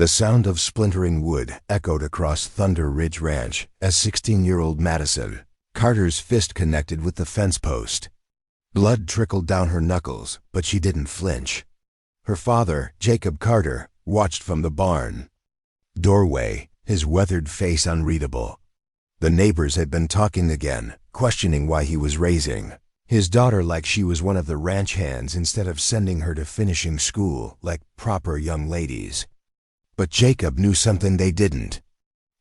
The sound of splintering wood echoed across Thunder Ridge Ranch as 16-year-old Madison, Carter's fist connected with the fence post. Blood trickled down her knuckles, but she didn't flinch. Her father, Jacob Carter, watched from the barn doorway, his weathered face unreadable. The neighbors had been talking again, questioning why he was raising his daughter like she was one of the ranch hands instead of sending her to finishing school like proper young ladies. But Jacob knew something they didn't.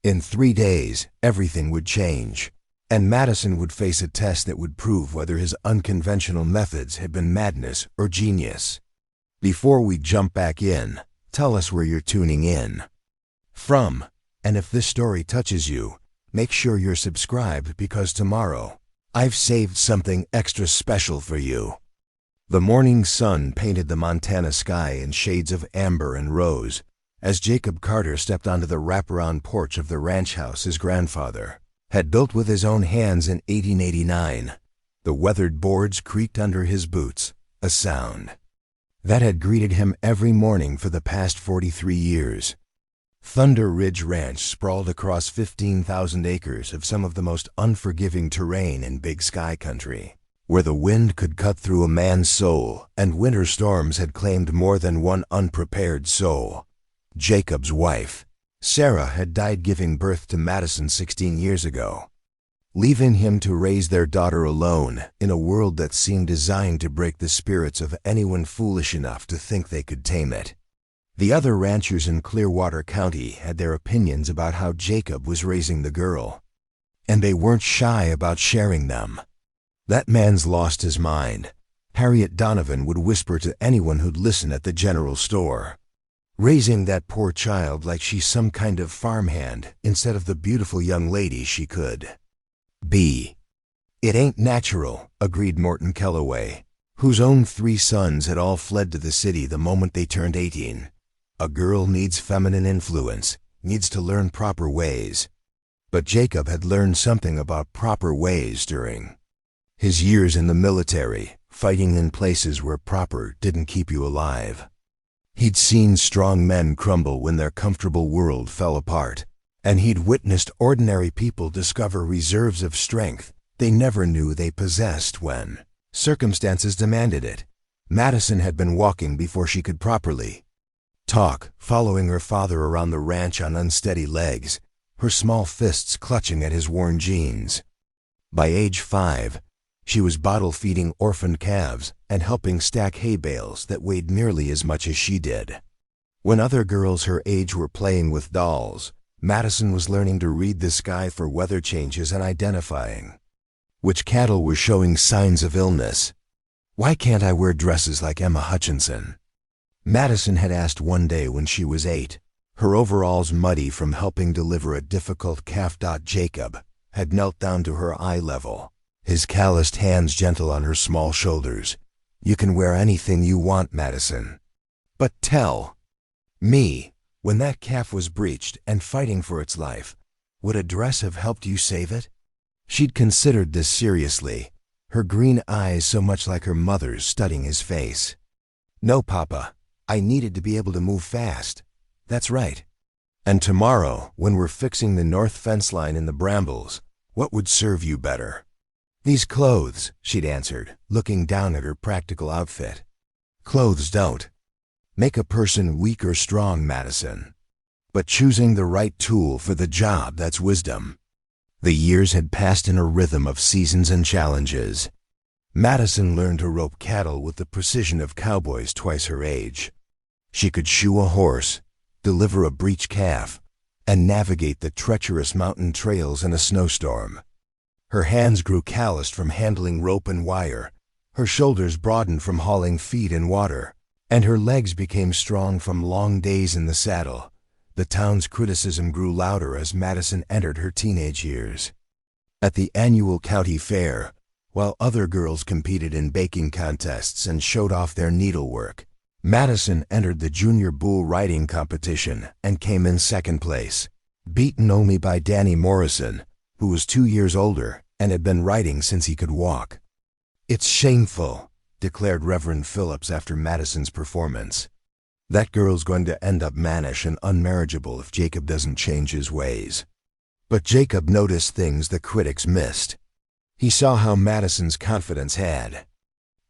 In 3 days, everything would change, and Madison would face a test that would prove whether his unconventional methods had been madness or genius. Before we jump back in, tell us where you're tuning in from, and if this story touches you, make sure you're subscribed because tomorrow, I've saved something extra special for you. The morning sun painted the Montana sky in shades of amber and rose as Jacob Carter stepped onto the wraparound porch of the ranch house his grandfather had built with his own hands in 1889. The weathered boards creaked under his boots, a sound that had greeted him every morning for the past 43 years. Thunder Ridge Ranch sprawled across 15,000 acres of some of the most unforgiving terrain in Big Sky country, where the wind could cut through a man's soul and winter storms had claimed more than one unprepared soul. Jacob's wife, Sarah, had died giving birth to Madison 16 years ago, leaving him to raise their daughter alone in a world that seemed designed to break the spirits of anyone foolish enough to think they could tame it. The other ranchers in Clearwater County had their opinions about how Jacob was raising the girl, and they weren't shy about sharing them. "That man's lost his mind," Harriet Donovan would whisper to anyone who'd listen at the general store. "Raising that poor child like she's some kind of farmhand instead of the beautiful young lady she could be. It ain't natural," agreed Morton Kellaway, whose own 3 sons had all fled to the city the moment they turned 18. "A girl needs feminine influence, needs to learn proper ways." But Jacob had learned something about proper ways during his years in the military, fighting in places where proper didn't keep you alive. He'd seen strong men crumble when their comfortable world fell apart, and he'd witnessed ordinary people discover reserves of strength they never knew they possessed when circumstances demanded it. Madison had been walking before she could properly talk, following her father around the ranch on unsteady legs, her small fists clutching at his worn jeans. By age 5, she was bottle-feeding orphaned calves and helping stack hay bales that weighed nearly as much as she did. When other girls her age were playing with dolls, Madison was learning to read the sky for weather changes and identifying which cattle were showing signs of illness. "Why can't I wear dresses like Emma Hutchinson?" Madison had asked one day when she was 8, her overalls muddy from helping deliver a difficult calf. Jacob had knelt down to her eye level, his calloused hands gentle on her small shoulders. "You can wear anything you want, Madison. But tell me, when that calf was breeched and fighting for its life, would a dress have helped you save it?" She'd considered this seriously, her green eyes so much like her mother's studying his face. "No, Papa. I needed to be able to move fast." "That's right. And tomorrow, when we're fixing the north fence line in the brambles, what would serve you better?" "These clothes," she'd answered, looking down at her practical outfit. "Clothes don't make a person weak or strong, Madison. But choosing the right tool for the job, that's wisdom." The years had passed in a rhythm of seasons and challenges. Madison learned to rope cattle with the precision of cowboys twice her age. She could shoe a horse, deliver a breech calf, and navigate the treacherous mountain trails in a snowstorm. Her hands grew calloused from handling rope and wire, her shoulders broadened from hauling feed and water, and her legs became strong from long days in the saddle. The town's criticism grew louder as Madison entered her teenage years. At the annual county fair, while other girls competed in baking contests and showed off their needlework, Madison entered the junior bull riding competition and came in second place, beaten only by Danny Morrison, who was 2 years older and had been riding since he could walk. "It's shameful," declared Reverend Phillips after Madison's performance. That girl's going to end up mannish and unmarriageable if Jacob doesn't change his ways. But Jacob noticed things the critics missed. He saw how Madison's confidence had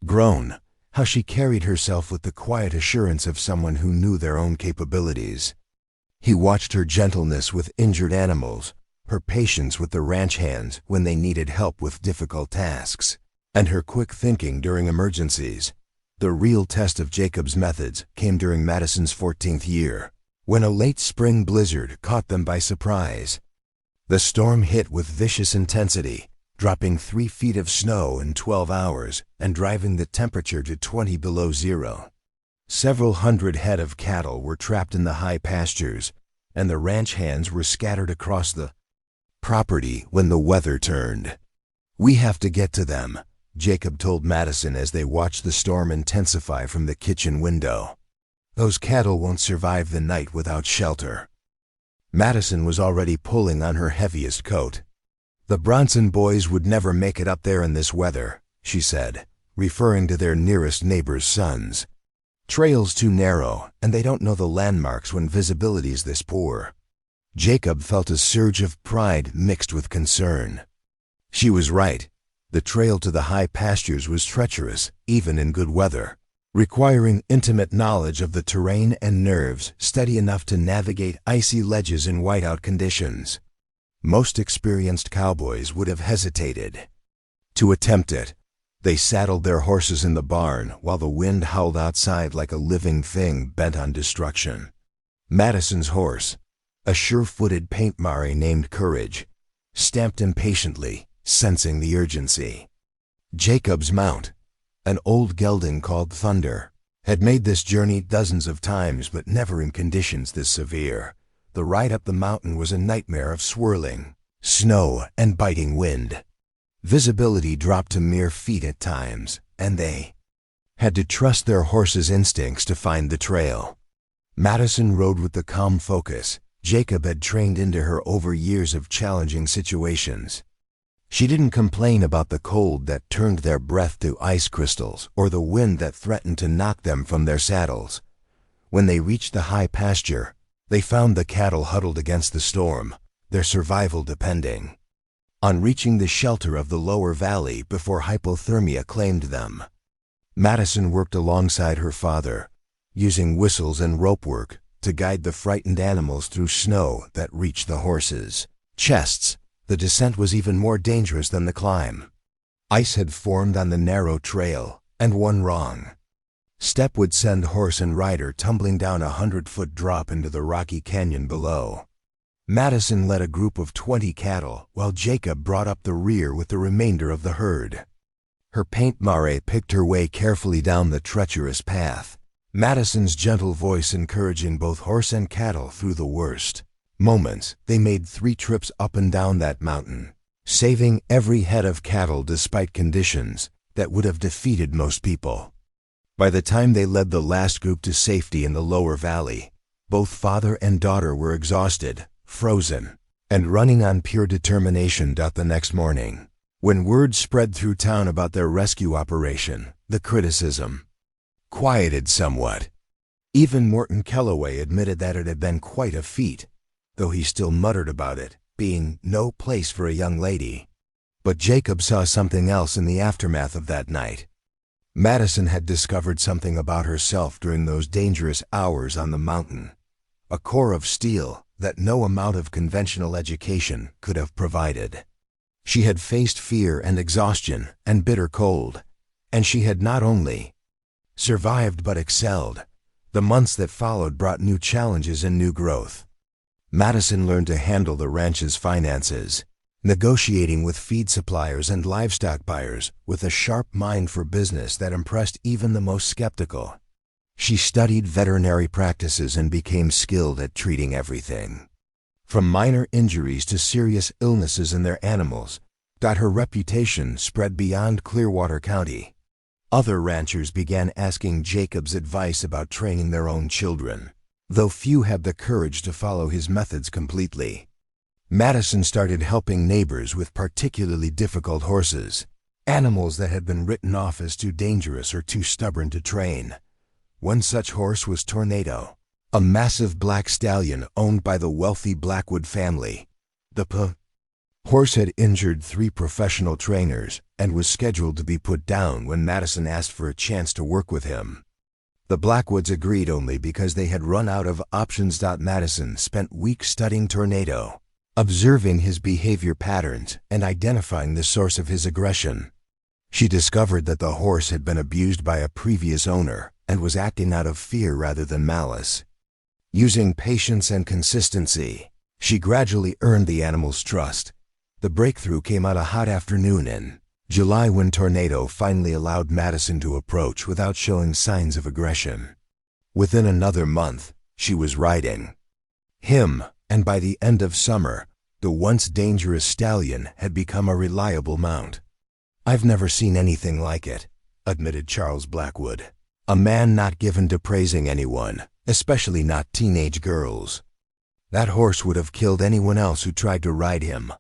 grown, how she carried herself with the quiet assurance of someone who knew their own capabilities. He watched her gentleness with injured animals, her patience with the ranch hands when they needed help with difficult tasks, and her quick thinking during emergencies. The real test of Jacob's methods came during Madison's 14th year, when a late spring blizzard caught them by surprise. The storm hit with vicious intensity, dropping 3 feet of snow in 12 hours and driving the temperature to 20 below zero. Several hundred head of cattle were trapped in the high pastures, and the ranch hands were scattered across the property when the weather turned. "We have to get to them," Jacob told Madison as they watched the storm intensify from the kitchen window. "Those cattle won't survive the night without shelter." Madison was already pulling on her heaviest coat. "The Bronson boys would never make it up there in this weather," she said, referring to their nearest neighbor's sons. "Trail's too narrow, and they don't know the landmarks when visibility's this poor." Jacob felt a surge of pride mixed with concern. She was right. The trail to the high pastures was treacherous, even in good weather, requiring intimate knowledge of the terrain and nerves steady enough to navigate icy ledges in whiteout conditions. Most experienced cowboys would have hesitated to attempt it. They saddled their horses in the barn while the wind howled outside like a living thing bent on destruction. Madison's horse, a sure-footed paint mare named Courage, stamped impatiently, sensing the urgency. Jacob's mount, an old gelding called Thunder, had made this journey dozens of times but never in conditions this severe. The ride up the mountain was a nightmare of swirling snow and biting wind. Visibility dropped to mere feet at times, and they had to trust their horses' instincts to find the trail. Madison rode with the calm focus Jacob had trained into her over years of challenging situations. She didn't complain about the cold that turned their breath to ice crystals or the wind that threatened to knock them from their saddles. When they reached the high pasture, they found the cattle huddled against the storm, their survival depending on reaching the shelter of the lower valley before hypothermia claimed them. Madison worked alongside her father, using whistles and rope work to guide the frightened animals through snow that reached the horses' chests. The descent was even more dangerous than the climb. Ice had formed on the narrow trail, and one wrong step would send horse and rider tumbling down a 100-foot drop into the rocky canyon below. Madison led a group of 20 cattle, while Jacob brought up the rear with the remainder of the herd. Her paint mare picked her way carefully down the treacherous path, Madison's gentle voice encouraging both horse and cattle through the worst moments. They made 3 trips up and down that mountain, saving every head of cattle despite conditions that would have defeated most people. By the time they led the last group to safety in the lower valley, both father and daughter were exhausted, frozen, and running on pure determination. The next morning, when word spread through town about their rescue operation, the criticism quieted somewhat. Even Morton Kellaway admitted that it had been quite a feat, though he still muttered about it being no place for a young lady. But Jacob saw something else in the aftermath of that night. Madison had discovered something about herself during those dangerous hours on the mountain, a core of steel that no amount of conventional education could have provided. She had faced fear and exhaustion and bitter cold, and she had not only survived but excelled. The months that followed brought new challenges and new growth. Madison learned to handle the ranch's finances, negotiating with feed suppliers and livestock buyers with a sharp mind for business that impressed even the most skeptical. She studied veterinary practices and became skilled at treating everything from minor injuries to serious illnesses in their animals. Her reputation spread beyond Clearwater County. Other ranchers began asking Jacob's advice about training their own children, though few had the courage to follow his methods completely. Madison started helping neighbors with particularly difficult horses, animals that had been written off as too dangerous or too stubborn to train. One such horse was Tornado, a massive black stallion owned by the wealthy Blackwood family. The horse had injured 3 professional trainers and was scheduled to be put down when Madison asked for a chance to work with him. The Blackwoods agreed only because they had run out of options. Madison spent weeks studying Tornado, observing his behavior patterns and identifying the source of his aggression. She discovered that the horse had been abused by a previous owner and was acting out of fear rather than malice. Using patience and consistency, she gradually earned the animal's trust. The breakthrough came out a hot afternoon in July when Tornado finally allowed Madison to approach without showing signs of aggression. Within another month, she was riding him, and by the end of summer, the once dangerous stallion had become a reliable mount. "I've never seen anything like it," admitted Charles Blackwood, a man not given to praising anyone, especially not teenage girls. That horse would have killed anyone else who tried to ride him.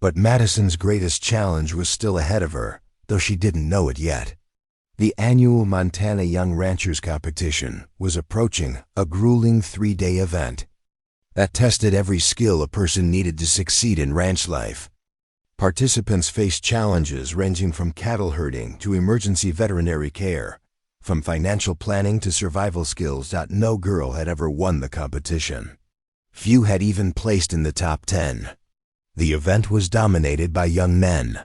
But Madison's greatest challenge was still ahead of her, though she didn't know it yet. The annual Montana Young Ranchers Competition was approaching, a grueling 3-day event that tested every skill a person needed to succeed in ranch life. Participants faced challenges ranging from cattle herding to emergency veterinary care, from financial planning to survival skills. No girl had ever won the competition. Few had even placed in the top 10. The event was dominated by young men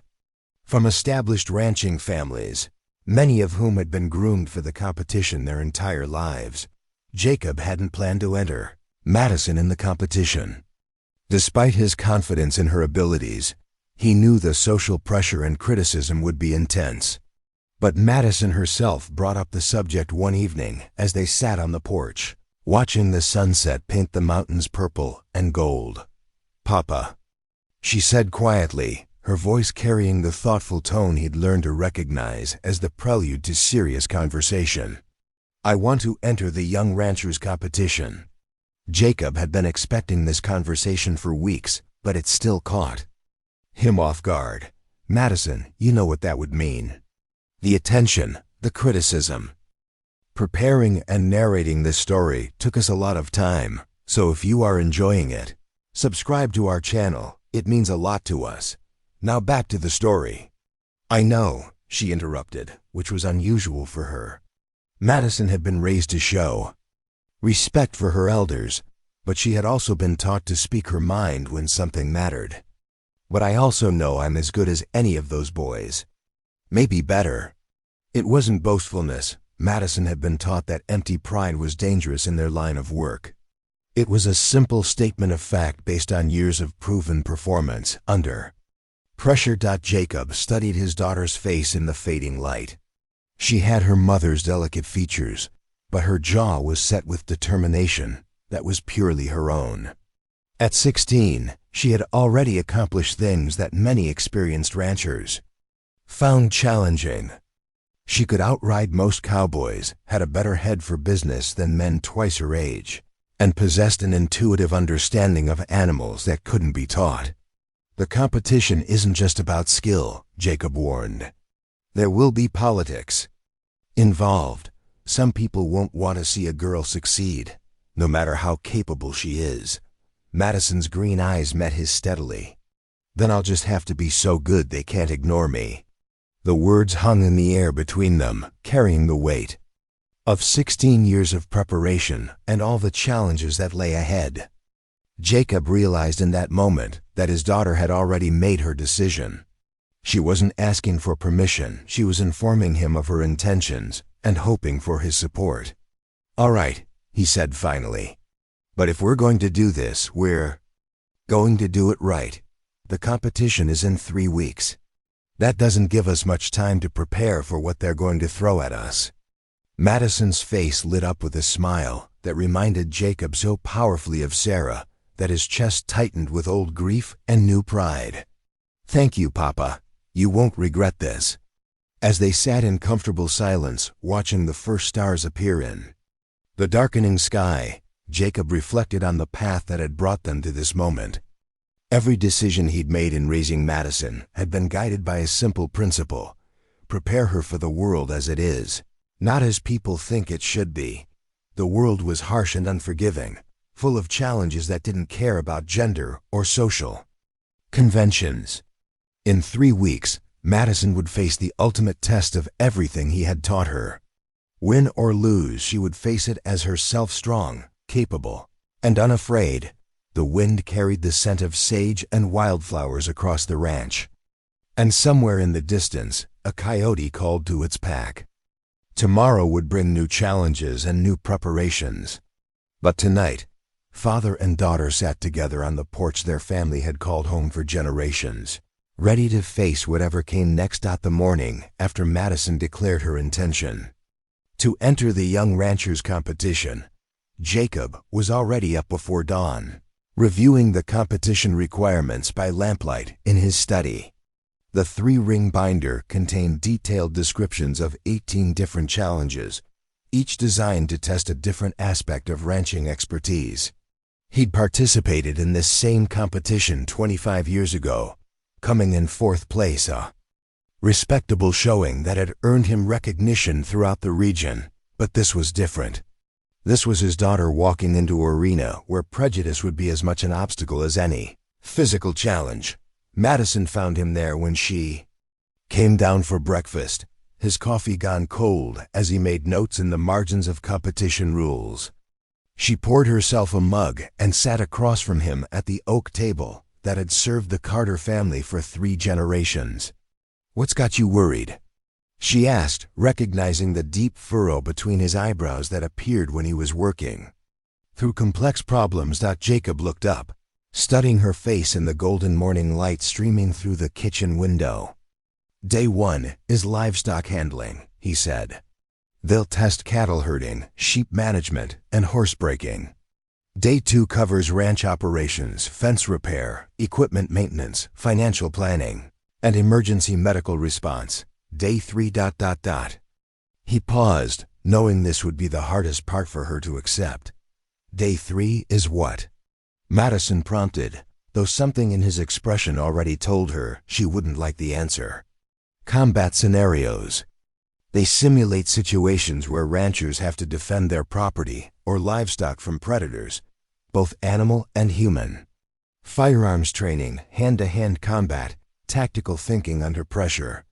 from established ranching families, many of whom had been groomed for the competition their entire lives. Jacob hadn't planned to enter Madison in the competition. Despite his confidence in her abilities, he knew the social pressure and criticism would be intense. But Madison herself brought up the subject one evening as they sat on the porch, watching the sunset paint the mountains purple and gold. "Papa," she said quietly, her voice carrying the thoughtful tone he'd learned to recognize as the prelude to serious conversation. "I want to enter the Young Ranchers competition." Jacob had been expecting this conversation for weeks, but it still caught him off guard. "Madison, you know what that would mean. The attention, the criticism." Preparing and narrating this story took us a lot of time, so if you are enjoying it, subscribe to our channel. It means a lot to us. Now back to the story. "I know," she interrupted, which was unusual for her. Madison had been raised to show respect for her elders, but she had also been taught to speak her mind when something mattered. "But I also know I'm as good as any of those boys. Maybe better." It wasn't boastfulness. Madison had been taught that empty pride was dangerous in their line of work. It was a simple statement of fact based on years of proven performance under pressure. Jacob studied his daughter's face in the fading light. She had her mother's delicate features, but her jaw was set with determination that was purely her own. At 16, she had already accomplished things that many experienced ranchers found challenging. She could outride most cowboys, had a better head for business than men twice her age, and possessed an intuitive understanding of animals that couldn't be taught. "The competition isn't just about skill," Jacob warned. "There will be politics involved. Some people won't want to see a girl succeed, no matter how capable she is." Madison's green eyes met his steadily. "Then I'll just have to be so good they can't ignore me." The words hung in the air between them, carrying the weight of 16 years of preparation and all the challenges that lay ahead. Jacob realized in that moment that his daughter had already made her decision. She wasn't asking for permission, she was informing him of her intentions and hoping for his support. "All right," he said finally. "But if we're going to do this, we're going to do it right. The competition is in 3 weeks. That doesn't give us much time to prepare for what they're going to throw at us." Madison's face lit up with a smile that reminded Jacob so powerfully of Sarah that his chest tightened with old grief and new pride. "Thank you, Papa. You won't regret this." As they sat in comfortable silence, watching the first stars appear in the darkening sky, Jacob reflected on the path that had brought them to this moment. Every decision he'd made in raising Madison had been guided by a simple principle: prepare her for the world as it is, Not as people think it should be. The world was harsh and unforgiving, full of challenges that didn't care about gender or social conventions. In 3 weeks, Madison would face the ultimate test of everything he had taught her. Win or lose, she would face it as herself, strong, capable, and unafraid. The wind carried the scent of sage and wildflowers across the ranch. And somewhere in the distance, a coyote called to its pack. Tomorrow would bring new challenges and new preparations. But tonight, father and daughter sat together on the porch their family had called home for generations, ready to face whatever came next. The morning after Madison declared her intention to enter the young ranchers' competition, Jacob was already up before dawn, reviewing the competition requirements by lamplight in his study. The 3-ring binder contained detailed descriptions of 18 different challenges, each designed to test a different aspect of ranching expertise. He'd participated in this same competition 25 years ago, coming in 4th place, a respectable showing that had earned him recognition throughout the region. But this was different. This was his daughter walking into an arena where prejudice would be as much an obstacle as any physical challenge. Madison found him there when she came down for breakfast, his coffee gone cold as he made notes in the margins of competition rules. She poured herself a mug and sat across from him at the oak table that had served the Carter family for 3 generations. "What's got you worried?" she asked, recognizing the deep furrow between his eyebrows that appeared when he was working through complex problems. Jacob looked up, studying her face in the golden morning light streaming through the kitchen window. "Day 1 is livestock handling," he said. "They'll test cattle herding, sheep management, and horse breaking. Day 2 covers ranch operations, fence repair, equipment maintenance, financial planning, and emergency medical response. Day 3... He paused, knowing this would be the hardest part for her to accept. "Day 3 is what?" Madison prompted, though something in his expression already told her she wouldn't like the answer. "Combat scenarios. They simulate situations where ranchers have to defend their property or livestock from predators, both animal and human. Firearms training, hand-to-hand combat, tactical thinking under pressure."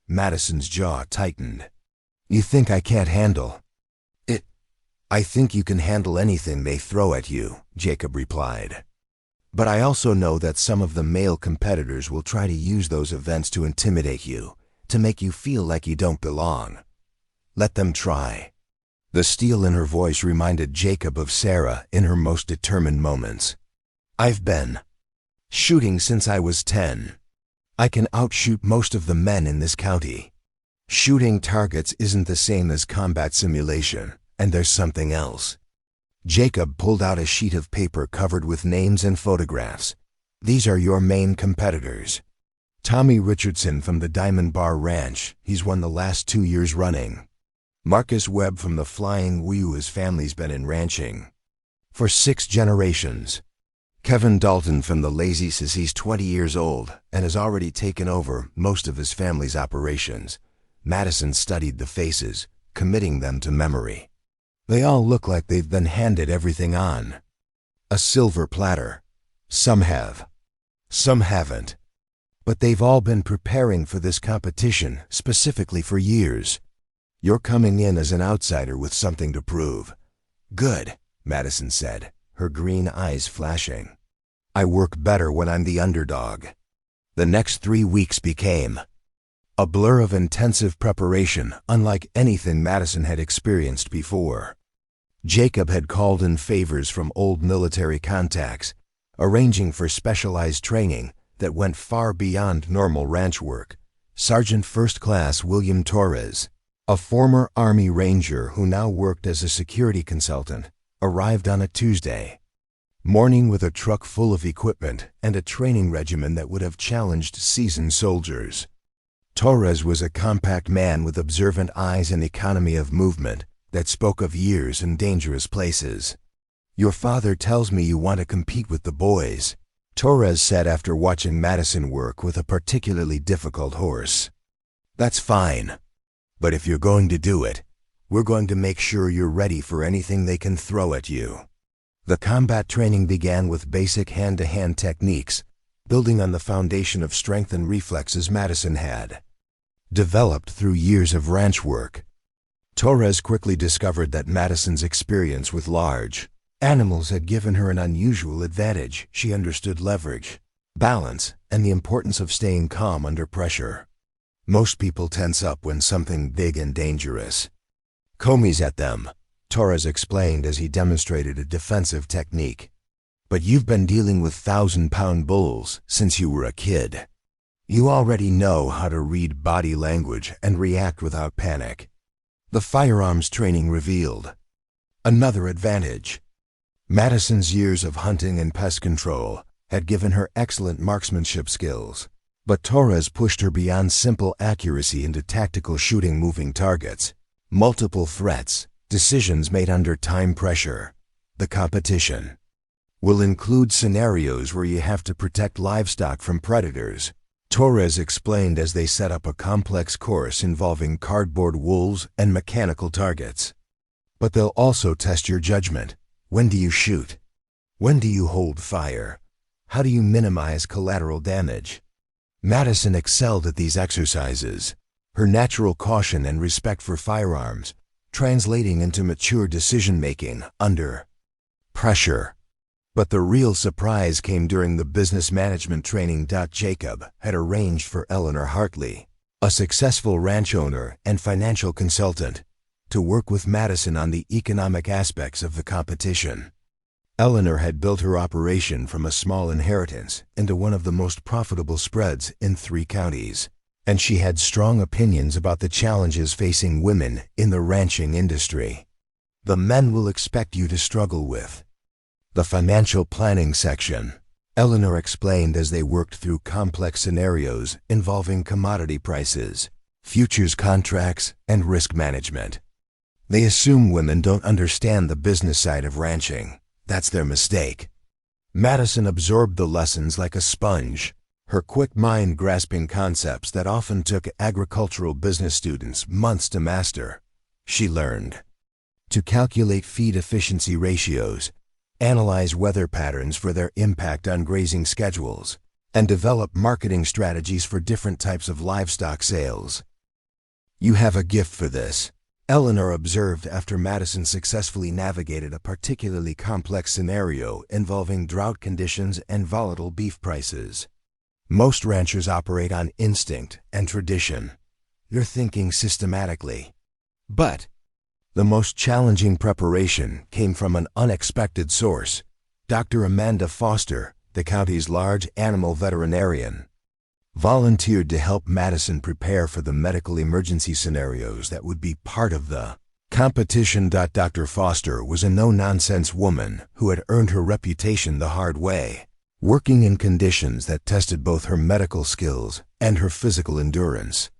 Madison's jaw tightened. "You think I can't handle it?" "I think you can handle anything they throw at you," Jacob replied. "But I also know that some of the male competitors will try to use those events to intimidate you, to make you feel like you don't belong. Let them try." The steel in her voice reminded Jacob of Sarah in her most determined moments. "I've been shooting since I was 10. I can outshoot most of the men in this county. Shooting targets isn't the same as combat simulation, and there's something else." Jacob pulled out a sheet of paper covered with names and photographs. "These are your main competitors. Tommy Richardson from the Diamond Bar Ranch, he's won the last 2 years running. Marcus Webb from the Flying Wheel, his family's been in ranching for 6 generations. Kevin Dalton from the Lazy Sis, he's 20 years old and has already taken over most of his family's operations." Madison studied the faces, committing them to memory. They all look like they've been handed everything on a silver platter. Some have, some haven't. But they've all been preparing for this competition specifically for years. You're coming in as an outsider with something to prove. "Good," Madison said, her green eyes flashing. "I work better when I'm the underdog." The next 3 weeks became a blur of intensive preparation unlike anything Madison had experienced before. Jacob had called in favors from old military contacts, arranging for specialized training that went far beyond normal ranch work. Sergeant First Class William Torres, a former Army Ranger who now worked as a security consultant, arrived on a Tuesday morning with a truck full of equipment and a training regimen that would have challenged seasoned soldiers. Torres was a compact man with observant eyes and economy of movement that spoke of years and dangerous places. "Your father tells me you want to compete with the boys," Torres said after watching Madison work with a particularly difficult horse. "That's fine. But if you're going to do it, We're going to make sure you're ready for anything they can throw at you. The combat training began with basic hand-to-hand techniques, building on the foundation of strength and reflexes Madison had developed through years of ranch work. Torres quickly discovered that Madison's experience with large animals had given her an unusual advantage. She understood leverage, balance, and the importance of staying calm under pressure. Most people tense up when something big and dangerous comes at them, Torres explained as he demonstrated a defensive technique. But you've been dealing with 1,000-pound bulls since you were a kid. You already know how to read body language and react without panic. The firearms training revealed another advantage. Madison's years of hunting and pest control had given her excellent marksmanship skills, but Torres pushed her beyond simple accuracy into tactical shooting moving targets, multiple threats, decisions made under time pressure. The competition will include scenarios where you have to protect livestock from predators, Torres explained as they set up a complex course involving cardboard wolves and mechanical targets. But they'll also test your judgment. When do you shoot? When do you hold fire? How do you minimize collateral damage? Madison excelled at these exercises, her natural caution and respect for firearms translating into mature decision-making under pressure. But the real surprise came during the business management training. Jacob had arranged for Eleanor Hartley, a successful ranch owner and financial consultant, to work with Madison on the economic aspects of the competition. Eleanor had built her operation from a small inheritance into one of the most profitable spreads in 3 counties, and she had strong opinions about the challenges facing women in the ranching industry. The men will expect you to struggle with the financial planning section, Eleanor explained as they worked through complex scenarios involving commodity prices, futures contracts, and risk management. They assume women don't understand the business side of ranching. That's their mistake. Madison absorbed the lessons like a sponge, her quick mind grasping concepts that often took agricultural business students months to master. She learned to calculate feed efficiency ratios, analyze weather patterns for their impact on grazing schedules, and develop marketing strategies for different types of livestock sales. You have a gift for this, Eleanor observed after Madison successfully navigated a particularly complex scenario involving drought conditions and volatile beef prices. Most ranchers operate on instinct and tradition. You're thinking systematically. But the most challenging preparation came from an unexpected source. Dr. Amanda Foster, the county's large animal veterinarian, volunteered to help Madison prepare for the medical emergency scenarios that would be part of the competition. Dr. Foster was a no-nonsense woman who had earned her reputation the hard way, working in conditions that tested both her medical skills and her physical endurance.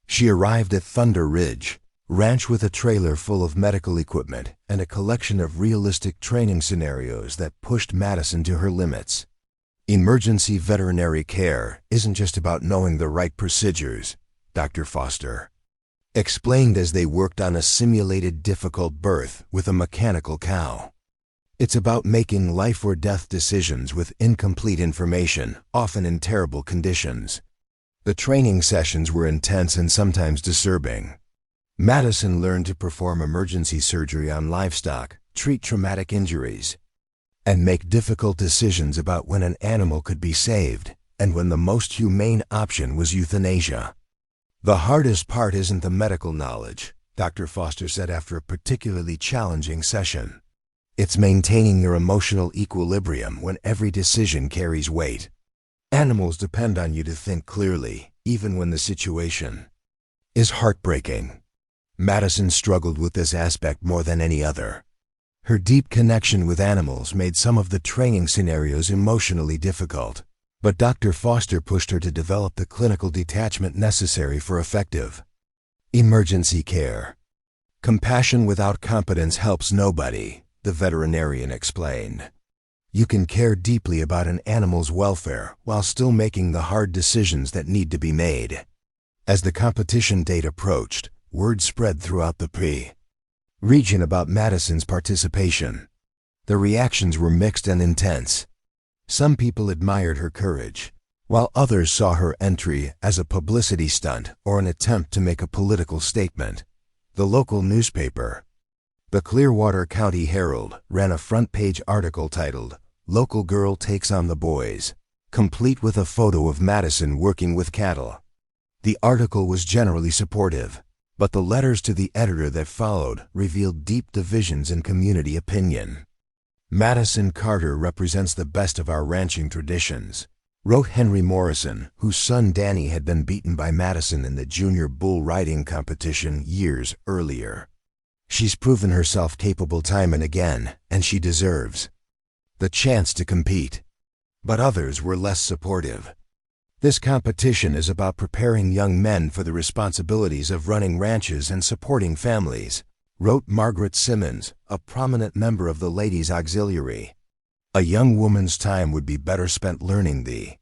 She arrived at Thunder Ridge Ranch with a trailer full of medical equipment and a collection of realistic training scenarios that pushed Madison to her limits. Emergency veterinary care isn't just about knowing the right procedures, Dr. Foster explained as they worked on a simulated difficult birth with a mechanical cow. It's about making life or death decisions with incomplete information, often in terrible conditions. The training sessions were intense and sometimes disturbing. Madison learned to perform emergency surgery on livestock, treat traumatic injuries, and make difficult decisions about when an animal could be saved and when the most humane option was euthanasia. The hardest part isn't the medical knowledge, Dr. Foster said after a particularly challenging session. It's maintaining your emotional equilibrium when every decision carries weight. Animals depend on you to think clearly, even when the situation is heartbreaking. Madison struggled with this aspect more than any other. Her deep connection with animals made some of the training scenarios emotionally difficult, but Dr. Foster pushed her to develop the clinical detachment necessary for effective emergency care. Compassion without competence helps nobody, the veterinarian explained. You can care deeply about an animal's welfare while still making the hard decisions that need to be made. As the competition date approached, word spread throughout the region about Madison's participation. The reactions were mixed and intense. Some people admired her courage, while others saw her entry as a publicity stunt or an attempt to make a political statement. The local newspaper, the Clearwater County Herald, ran a front-page article titled, "Local Girl Takes on the Boys," complete with a photo of Madison working with cattle. The article was generally supportive, but the letters to the editor that followed revealed deep divisions in community opinion. "Madison Carter represents the best of our ranching traditions," wrote Henry Morrison, whose son Danny had been beaten by Madison in the junior bull riding competition years earlier. "She's proven herself capable time and again, and she deserves the chance to compete." But others were less supportive. "This competition is about preparing young men for the responsibilities of running ranches and supporting families," wrote Margaret Simmons, a prominent member of the Ladies' Auxiliary. "A young woman's time would be better spent learning the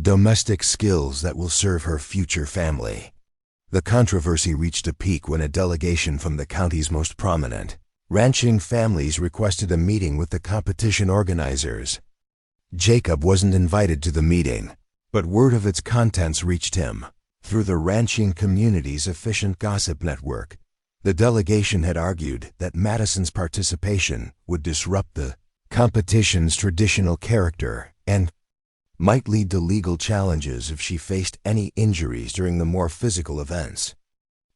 domestic skills that will serve her future family." The controversy reached a peak when a delegation from the county's most prominent ranching families requested a meeting with the competition organizers. Jacob wasn't invited to the meeting, but word of its contents reached him through the ranching community's efficient gossip network. The delegation had argued that Madison's participation would disrupt the competition's traditional character and might lead to legal challenges if she faced any injuries during the more physical events.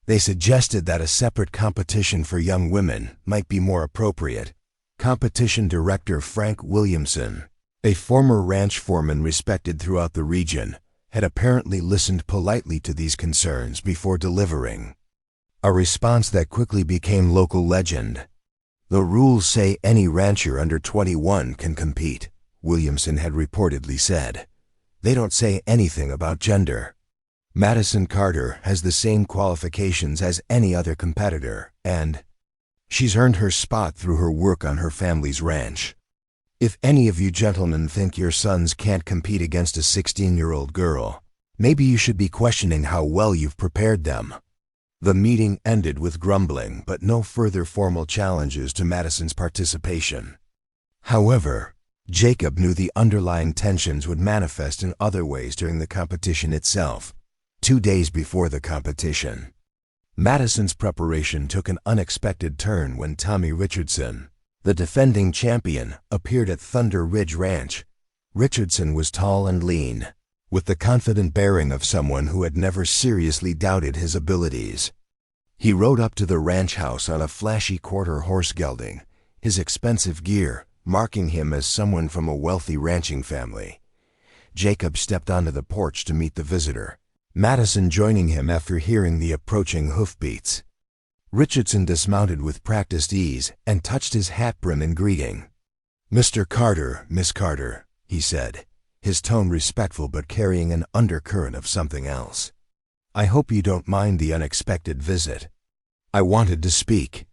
They suggested that a separate competition for young women might be more appropriate. Competition director Frank Williamson, a former ranch foreman respected throughout the region, had apparently listened politely to these concerns before delivering a response that quickly became local legend. "The rules say any rancher under 21 can compete," Williamson had reportedly said. "They don't say anything about gender. Madison Carter has the same qualifications as any other competitor, and she's earned her spot through her work on her family's ranch. If any of you gentlemen think your sons can't compete against a 16-year-old girl, maybe you should be questioning how well you've prepared them." The meeting ended with grumbling, but no further formal challenges to Madison's participation. However, Jacob knew the underlying tensions would manifest in other ways during the competition itself. 2 days before the competition, Madison's preparation took an unexpected turn when Tommy Richardson, the defending champion, appeared at Thunder Ridge Ranch. Richardson was tall and lean, with the confident bearing of someone who had never seriously doubted his abilities. He rode up to the ranch house on a flashy quarter horse gelding, his expensive gear marking him as someone from a wealthy ranching family. Jacob stepped onto the porch to meet the visitor, Madison joining him after hearing the approaching hoofbeats. Richardson dismounted with practiced ease and touched his hat brim in greeting. "Mr. Carter, Miss Carter," he said, his tone respectful but carrying an undercurrent of something else. "I hope you don't mind the unexpected visit. I wanted to speak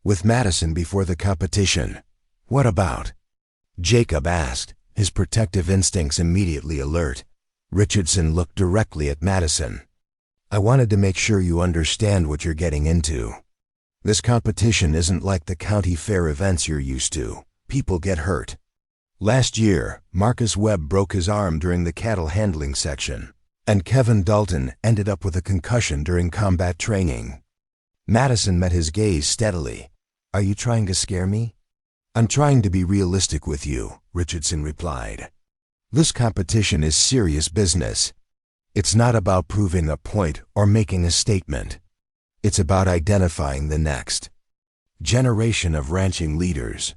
with Madison before the competition." "What about?" Jacob asked, his protective instincts immediately alert. Richardson looked directly at Madison. "I wanted to make sure you understand what you're getting into. This competition isn't like the county fair events you're used to. People get hurt. Last year, Marcus Webb broke his arm during the cattle handling section, and Kevin Dalton ended up with a concussion during combat training." Madison met his gaze steadily. "Are you trying to scare me?" "I'm trying to be realistic with you," Richardson replied. "This competition is serious business. It's not about proving a point or making a statement. It's about identifying the next generation of ranching leaders.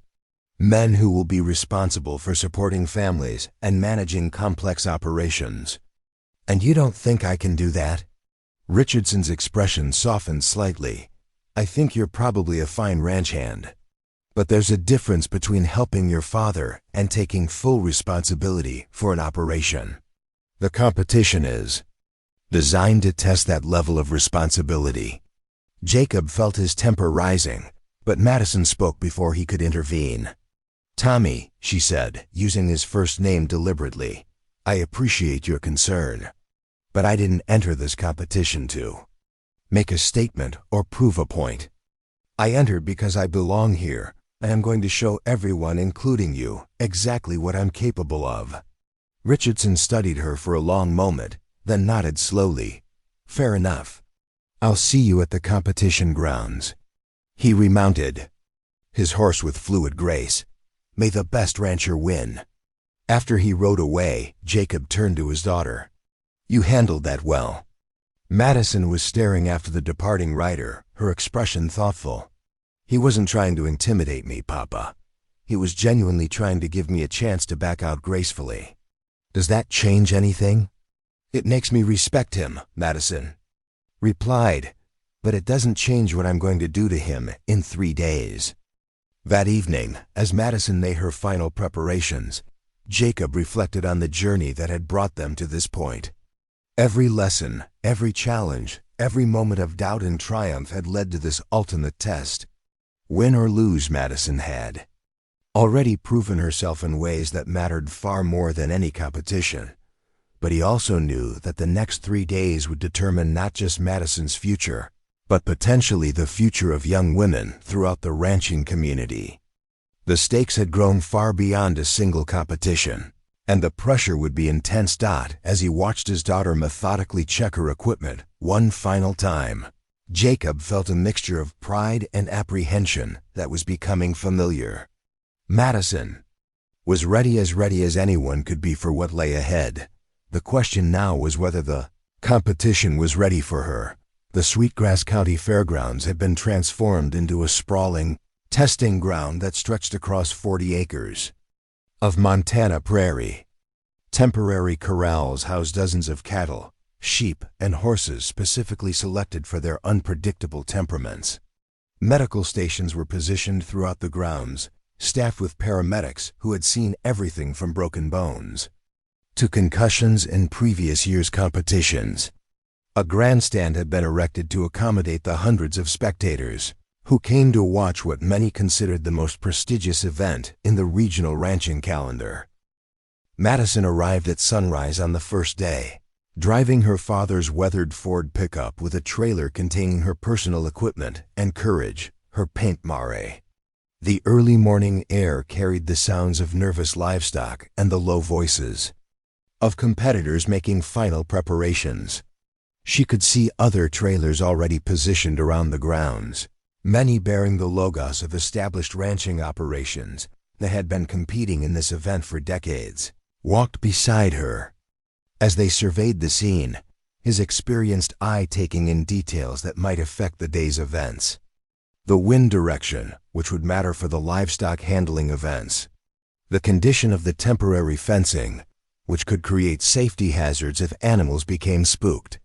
Men who will be responsible for supporting families and managing complex operations. And you don't think I can do that?" Richardson's expression softened slightly. "I think you're probably a fine ranch hand. But there's a difference between helping your father and taking full responsibility for an operation. The competition is designed to test that level of responsibility." Jacob felt his temper rising, but Madison spoke before he could intervene. "Tommy," she said, using his first name deliberately, "I appreciate your concern, but I didn't enter this competition to make a statement or prove a point. I entered because I belong here. I am going to show everyone, including you, exactly what I'm capable of." Richardson studied her for a long moment, then nodded slowly. "Fair enough. I'll see you at the competition grounds." He remounted, his horse with fluid grace. May the best rancher win. After he rode away, Jacob turned to his daughter. "You handled that well." Madison was staring after the departing rider, her expression thoughtful. "He wasn't trying to intimidate me, Papa. He was genuinely trying to give me a chance to back out gracefully." "Does that change anything?" "It makes me respect him," Madison replied, "but it doesn't change what I'm going to do to him in 3 days." That evening, as Madison made her final preparations, Jacob reflected on the journey that had brought them to this point. Every lesson, every challenge, every moment of doubt and triumph had led to this ultimate test. Win or lose, Madison had already proven herself in ways that mattered far more than any competition. But he also knew that the next 3 days would determine not just Madison's future, but potentially the future of young women throughout the ranching community. The stakes had grown far beyond a single competition, and the pressure would be intense. As he watched his daughter methodically check her equipment one final time, Jacob felt a mixture of pride and apprehension that was becoming familiar. Madison was ready as anyone could be for what lay ahead. The question now was whether the competition was ready for her. The Sweetgrass County Fairgrounds had been transformed into a sprawling testing ground that stretched across 40 acres of Montana prairie. Temporary corrals housed dozens of cattle, sheep, and horses specifically selected for their unpredictable temperaments. Medical stations were positioned throughout the grounds, staffed with paramedics who had seen everything from broken bones to concussions in previous year's competitions. A grandstand had been erected to accommodate the hundreds of spectators who came to watch what many considered the most prestigious event in the regional ranching calendar. Madison arrived at sunrise on the first day, driving her father's weathered Ford pickup with a trailer containing her personal equipment and Courage, her paint mare. The early morning air carried the sounds of nervous livestock and the low voices of competitors making final preparations. She could see other trailers already positioned around the grounds, many bearing the logos of established ranching operations that had been competing in this event for decades. Walked beside her as they surveyed the scene, his experienced eye taking in details that might affect the day's events. The wind direction, which would matter for the livestock handling events. The condition of the temporary fencing, which could create safety hazards if animals became spooked.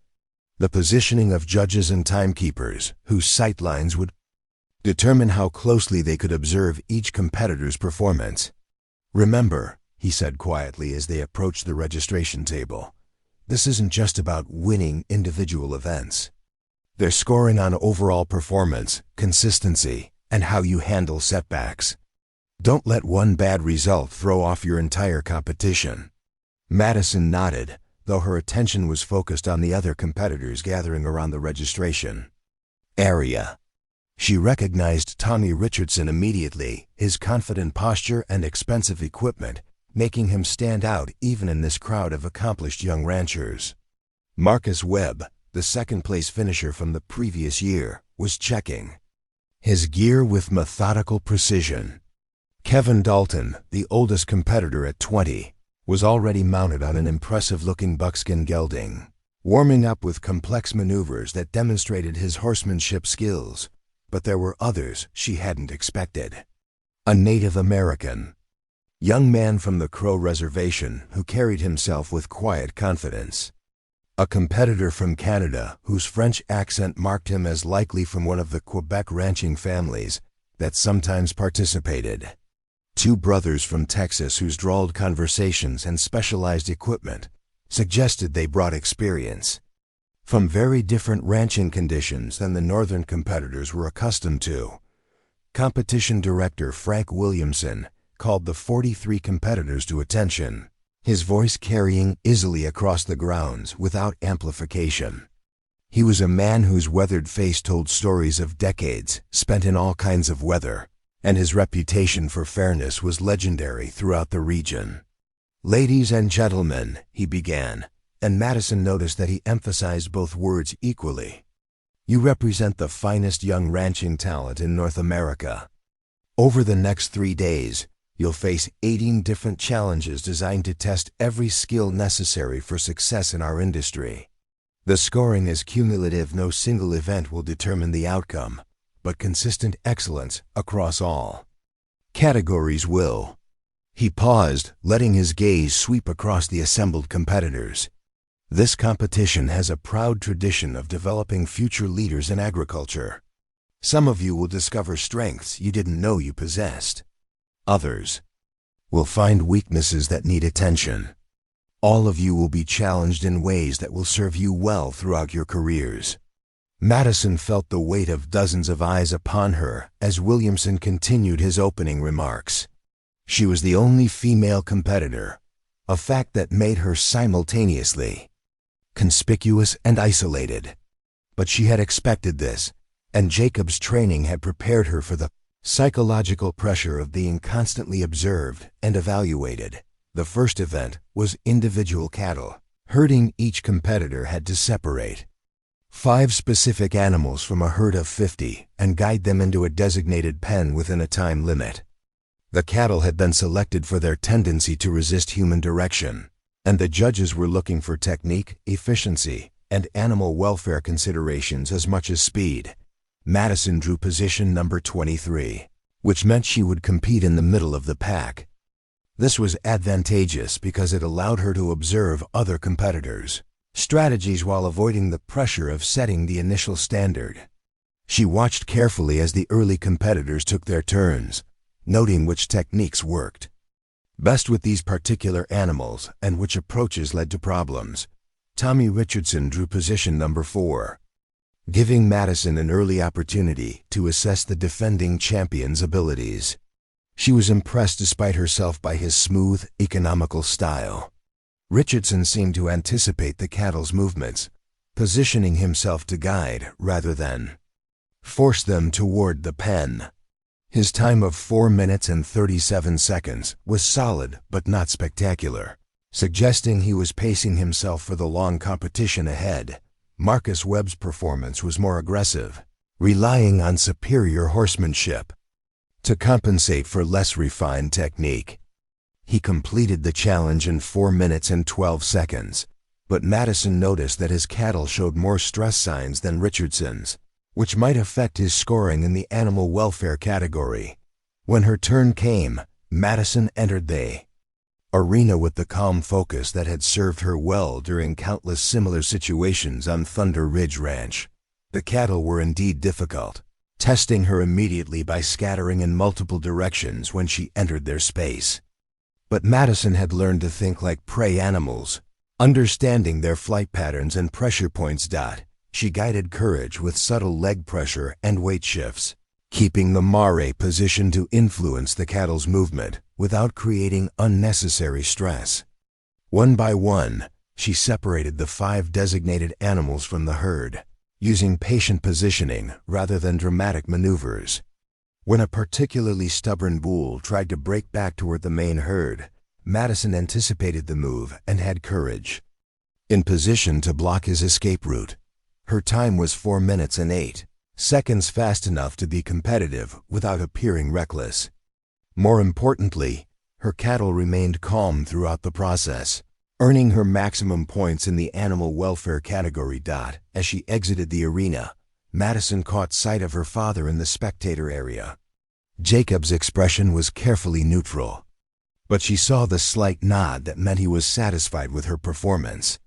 The positioning of judges and timekeepers, whose sightlines would determine how closely they could observe each competitor's performance. "Remember," he said quietly as they approached the registration table, "this isn't just about winning individual events. They're scoring on overall performance, consistency, and how you handle setbacks. Don't let one bad result throw off your entire competition." Madison nodded, though her attention was focused on the other competitors gathering around the registration area. She recognized Tommy Richardson immediately, his confident posture and expensive equipment making him stand out even in this crowd of accomplished young ranchers. Marcus Webb, the second-place finisher from the previous year, was checking his gear with methodical precision. Kevin Dalton, the oldest competitor at 20, was already mounted on an impressive-looking buckskin gelding, warming up with complex maneuvers that demonstrated his horsemanship skills. But there were others she hadn't expected. A Native American young man from the Crow Reservation who carried himself with quiet confidence. A competitor from Canada whose French accent marked him as likely from one of the Quebec ranching families that sometimes participated. 2 brothers from Texas whose drawled conversations and specialized equipment suggested they brought experience from very different ranching conditions than the northern competitors were accustomed to. Competition director Frank Williamson called the 43 competitors to attention, his voice carrying easily across the grounds without amplification. He was a man whose weathered face told stories of decades spent in all kinds of weather, and his reputation for fairness was legendary throughout the region. "Ladies and gentlemen," he began, and Madison noticed that he emphasized both words equally. "You represent the finest young ranching talent in North America. Over the next 3 days, you'll face 18 different challenges designed to test every skill necessary for success in our industry. The scoring is cumulative. No single event will determine the outcome, but consistent excellence across all categories will." He paused, letting his gaze sweep across the assembled competitors. "This competition has a proud tradition of developing future leaders in agriculture. Some of you will discover strengths you didn't know you possessed. Others will find weaknesses that need attention. All of you will be challenged in ways that will serve you well throughout your careers." Madison felt the weight of dozens of eyes upon her as Williamson continued his opening remarks. She was the only female competitor, a fact that made her simultaneously conspicuous and isolated. But she had expected this, and Jacob's training had prepared her for the psychological pressure of being constantly observed and evaluated. The first event was individual cattle herding. Each competitor had to separate 5 specific animals from a herd of 50 and guide them into a designated pen within a time limit. The cattle had been selected for their tendency to resist human direction, and the judges were looking for technique, efficiency, and animal welfare considerations as much as speed. Madison drew position number 23, which meant she would compete in the middle of the pack. This was advantageous because it allowed her to observe other competitors' strategies while avoiding the pressure of setting the initial standard. She watched carefully as the early competitors took their turns, noting which techniques worked best with these particular animals and which approaches led to problems. Tommy Richardson drew position number 4, giving Madison an early opportunity to assess the defending champion's abilities. She was impressed despite herself by his smooth, economical style. Richardson seemed to anticipate the cattle's movements, positioning himself to guide rather than force them toward the pen. His time of 4 minutes and 37 seconds was solid but not spectacular, suggesting he was pacing himself for the long competition ahead. Marcus Webb's performance was more aggressive, relying on superior horsemanship to compensate for less refined technique. He completed the challenge in 4 minutes and 12 seconds, but Madison noticed that his cattle showed more stress signs than Richardson's, which might affect his scoring in the animal welfare category. When her turn came, Madison entered the arena with the calm focus that had served her well during countless similar situations on Thunder Ridge Ranch. The cattle were indeed difficult, testing her immediately by scattering in multiple directions when she entered their space. But Madison had learned to think like prey animals, understanding their flight patterns and pressure points. She guided courage with subtle leg pressure and weight shifts, keeping the mare positioned to influence the cattle's movement without creating unnecessary stress. One by one, she separated the 5 designated animals from the herd, using patient positioning rather than dramatic maneuvers. When a particularly stubborn bull tried to break back toward the main herd, Madison anticipated the move and had courage in position to block his escape route. Her time was 4 minutes and 8 seconds, fast enough to be competitive without appearing reckless. More importantly, her cattle remained calm throughout the process, earning her maximum points in the animal welfare category. As she exited the arena, Madison caught sight of her father in the spectator area. Jacob's expression was carefully neutral, but she saw the slight nod that meant he was satisfied with her performance.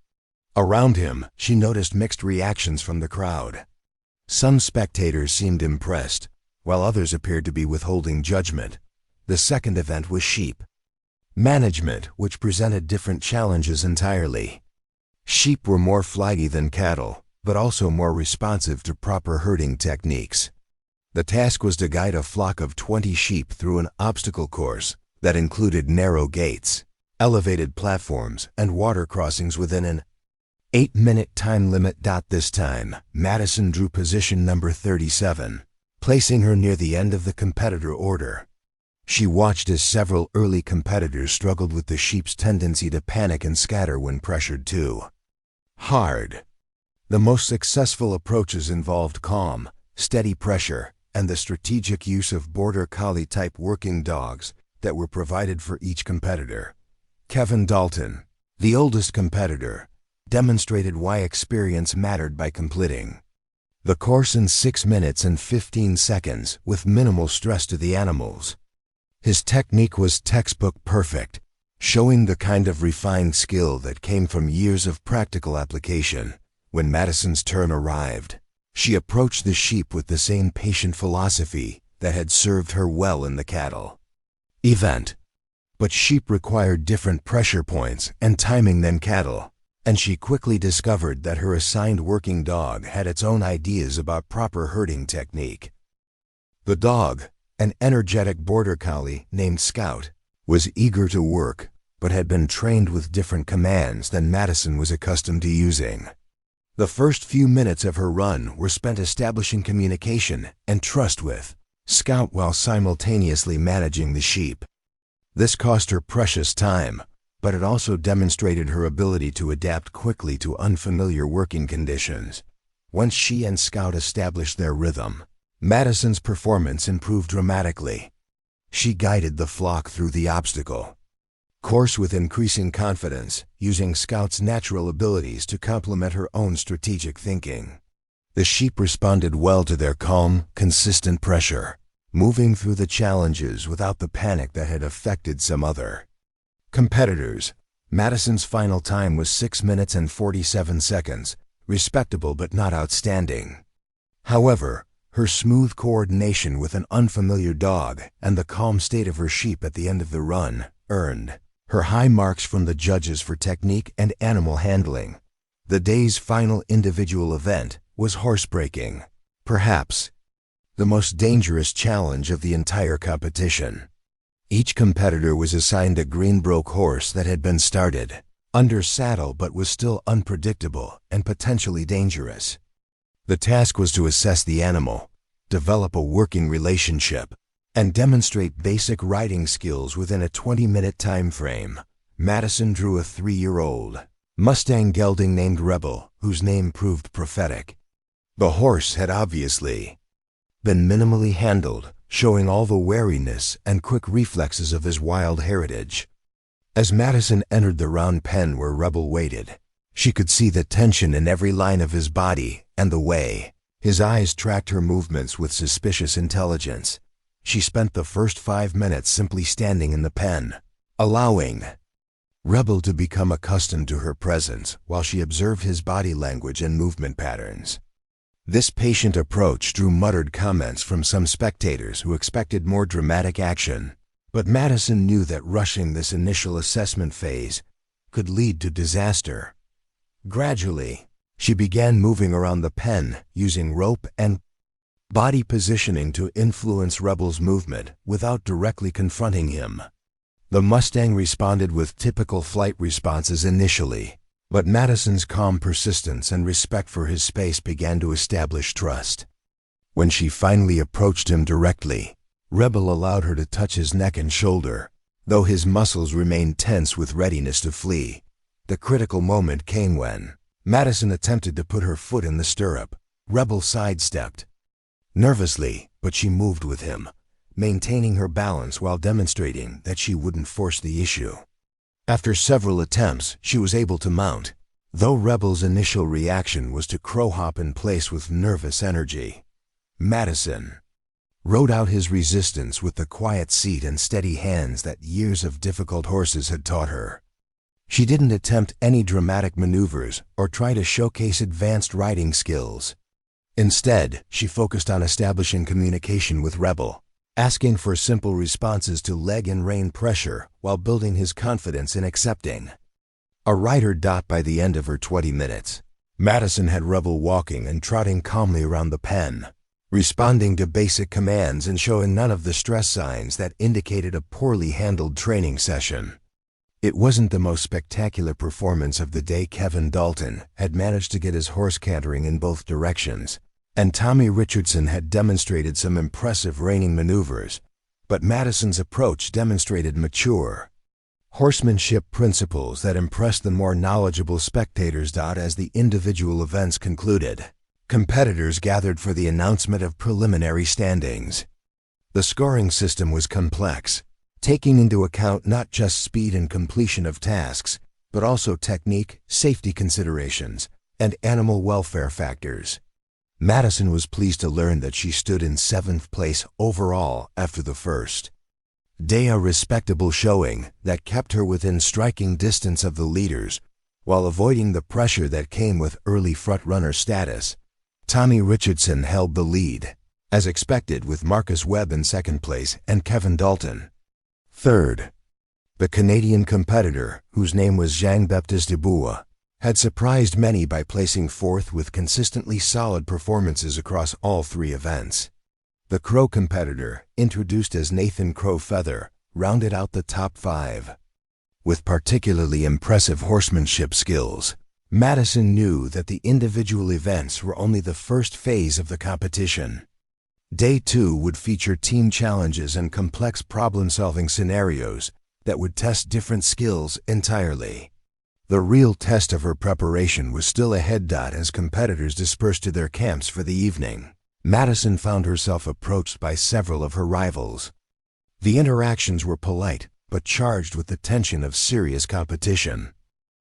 Around him, she noticed mixed reactions from the crowd. Some spectators seemed impressed, while others appeared to be withholding judgment. The second event was sheep management, which presented different challenges entirely. Sheep were more flighty than cattle, but also more responsive to proper herding techniques. The task was to guide a flock of 20 sheep through an obstacle course that included narrow gates, elevated platforms, and water crossings within an 8-minute time limit. This time, Madison drew position number 37, placing her near the end of the competitor order. She watched as several early competitors struggled with the sheep's tendency to panic and scatter when pressured too hard. The most successful approaches involved calm, steady pressure, and the strategic use of border collie-type working dogs that were provided for each competitor. Kevin Dalton, the oldest competitor, demonstrated why experience mattered by completing the course in 6 minutes and 15 seconds with minimal stress to the animals. His technique was textbook perfect, showing the kind of refined skill that came from years of practical application. When Madison's turn arrived, she approached the sheep with the same patient philosophy that had served her well in the cattle event. But sheep required different pressure points and timing than cattle, and she quickly discovered that her assigned working dog had its own ideas about proper herding technique. The dog, an energetic border collie named Scout, was eager to work, but had been trained with different commands than Madison was accustomed to using. The first few minutes of her run were spent establishing communication and trust with Scout while simultaneously managing the sheep. This cost her precious time, but it also demonstrated her ability to adapt quickly to unfamiliar working conditions. Once she and Scout established their rhythm, Madison's performance improved dramatically. She guided the flock through the obstacle course with increasing confidence, using Scout's natural abilities to complement her own strategic thinking. The sheep responded well to their calm, consistent pressure, moving through the challenges without the panic that had affected some other competitors. Madison's final time was 6 minutes and 47 seconds, respectable but not outstanding. However, her smooth coordination with an unfamiliar dog and the calm state of her sheep at the end of the run earned her high marks from the judges for technique and animal handling. The day's final individual event was horsebreaking, perhaps the most dangerous challenge of the entire competition. Each competitor was assigned a Greenbroke horse that had been started under saddle but was still unpredictable and potentially dangerous. The task was to assess the animal, develop a working relationship, and demonstrate basic riding skills within a 20-minute time frame. Madison drew a 3-year-old Mustang gelding named Rebel, whose name proved prophetic. The horse had obviously been minimally handled, showing all the wariness and quick reflexes of his wild heritage. As Madison entered the round pen where Rebel waited, she could see the tension in every line of his body and the way his eyes tracked her movements with suspicious intelligence. She spent the first 5 minutes simply standing in the pen, allowing Rebel to become accustomed to her presence while she observed his body language and movement patterns. This patient approach drew muttered comments from some spectators who expected more dramatic action, but Madison knew that rushing this initial assessment phase could lead to disaster. Gradually, she began moving around the pen using rope and body positioning to influence Rebel's movement without directly confronting him. The Mustang responded with typical flight responses initially, but Madison's calm persistence and respect for his space began to establish trust. When she finally approached him directly, Rebel allowed her to touch his neck and shoulder, though his muscles remained tense with readiness to flee. The critical moment came when Madison attempted to put her foot in the stirrup. Rebel sidestepped nervously, but she moved with him, maintaining her balance while demonstrating that she wouldn't force the issue. After several attempts, she was able to mount, though Rebel's initial reaction was to crow-hop in place with nervous energy. Madison rode out his resistance with the quiet seat and steady hands that years of difficult horses had taught her. She didn't attempt any dramatic maneuvers or try to showcase advanced riding skills. Instead, she focused on establishing communication with Rebel, asking for simple responses to leg and rein pressure while building his confidence in accepting a rider. By the end of her 20 minutes, Madison had Rebel walking and trotting calmly around the pen, responding to basic commands and showing none of the stress signs that indicated a poorly handled training session. It wasn't the most spectacular performance of the day. Kevin Dalton had managed to get his horse cantering in both directions, and Tommy Richardson had demonstrated some impressive reining maneuvers, but Madison's approach demonstrated mature horsemanship principles that impressed the more knowledgeable spectators. As the individual events concluded, competitors gathered for the announcement of preliminary standings. The scoring system was complex, taking into account not just speed and completion of tasks, but also technique, safety considerations, and animal welfare factors. Madison was pleased to learn that she stood in 7th place overall after the first day, a respectable showing that kept her within striking distance of the leaders, while avoiding the pressure that came with early front-runner status. Tommy Richardson held the lead, as expected, with Marcus Webb in 2nd place and Kevin Dalton third. The Canadian competitor, whose name was Jean-Baptiste Dubois, had surprised many by placing 4th with consistently solid performances across all 3 events. The Crow competitor, introduced as Nathan Crow Feather, rounded out the top 5. With particularly impressive horsemanship skills, Madison knew that the individual events were only the first phase of the competition. Day 2 would feature team challenges and complex problem-solving scenarios that would test different skills entirely. The real test of her preparation was still ahead. As competitors dispersed to their camps for the evening, Madison found herself approached by several of her rivals. The interactions were polite, but charged with the tension of serious competition.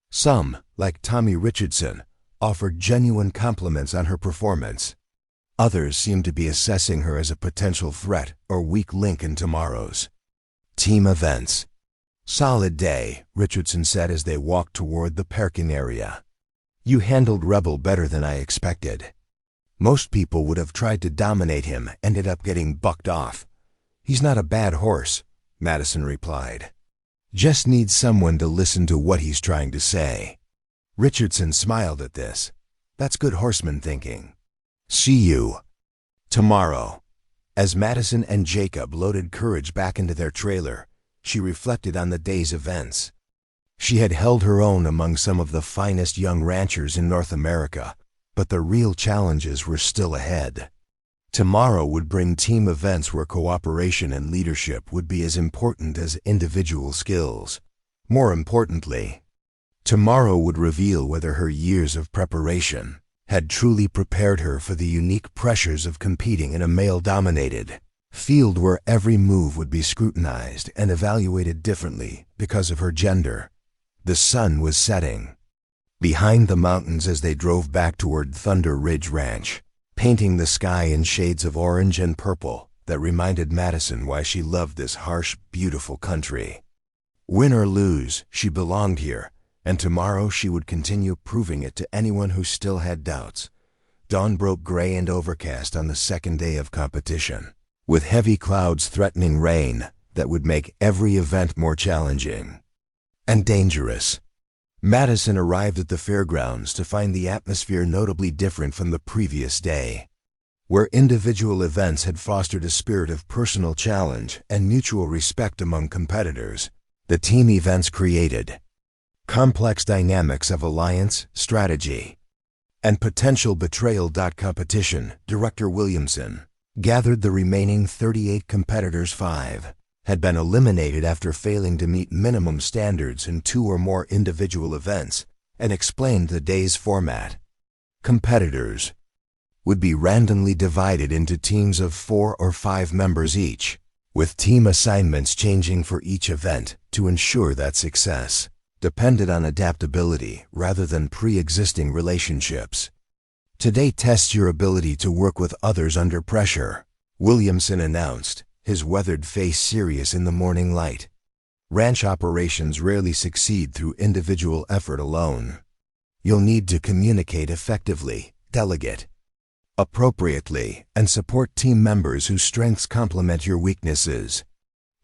Some, like Tommy Richardson, offered genuine compliments on her performance. Others seemed to be assessing her as a potential threat or weak link in tomorrow's team events. "Solid day," Richardson said as they walked toward the parking area. "You handled Rebel better than I expected." Most people would have tried to dominate him, ended up getting bucked off. "He's not a bad horse," Madison replied. "Just needs someone to listen to what he's trying to say." Richardson smiled at this. "That's good horseman thinking. See you tomorrow." As Madison and Jacob loaded Courage back into their trailer, she reflected on the day's events. She had held her own among some of the finest young ranchers in North America, but the real challenges were still ahead. Tomorrow would bring team events where cooperation and leadership would be as important as individual skills. More importantly, tomorrow would reveal whether her years of preparation had truly prepared her for the unique pressures of competing in a male-dominated field where every move would be scrutinized and evaluated differently because of her gender. The sun was setting behind the mountains as they drove back toward Thunder Ridge Ranch, painting the sky in shades of orange and purple that reminded Madison why she loved this harsh, beautiful country. Win or lose, she belonged here, and tomorrow she would continue proving it to anyone who still had doubts. Dawn broke gray and overcast on the 2nd day of competition, with heavy clouds threatening rain that would make every event more challenging and dangerous. Madison arrived at the fairgrounds to find the atmosphere notably different from the previous day. Where individual events had fostered a spirit of personal challenge and mutual respect among competitors, the team events created complex dynamics of alliance, strategy, and potential betrayal. Competition Director Williamson gathered the remaining 38 competitors. 5 had been eliminated after failing to meet minimum standards in 2 or more individual events, and explained the day's format. Competitors would be randomly divided into teams of 4 or 5 members each, with team assignments changing for each event to ensure that success depended on adaptability rather than pre-existing relationships. "Today tests your ability to work with others under pressure," Williamson announced, his weathered face serious in the morning light. "Ranch operations rarely succeed through individual effort alone. You'll need to communicate effectively, delegate appropriately, and support team members whose strengths complement your weaknesses."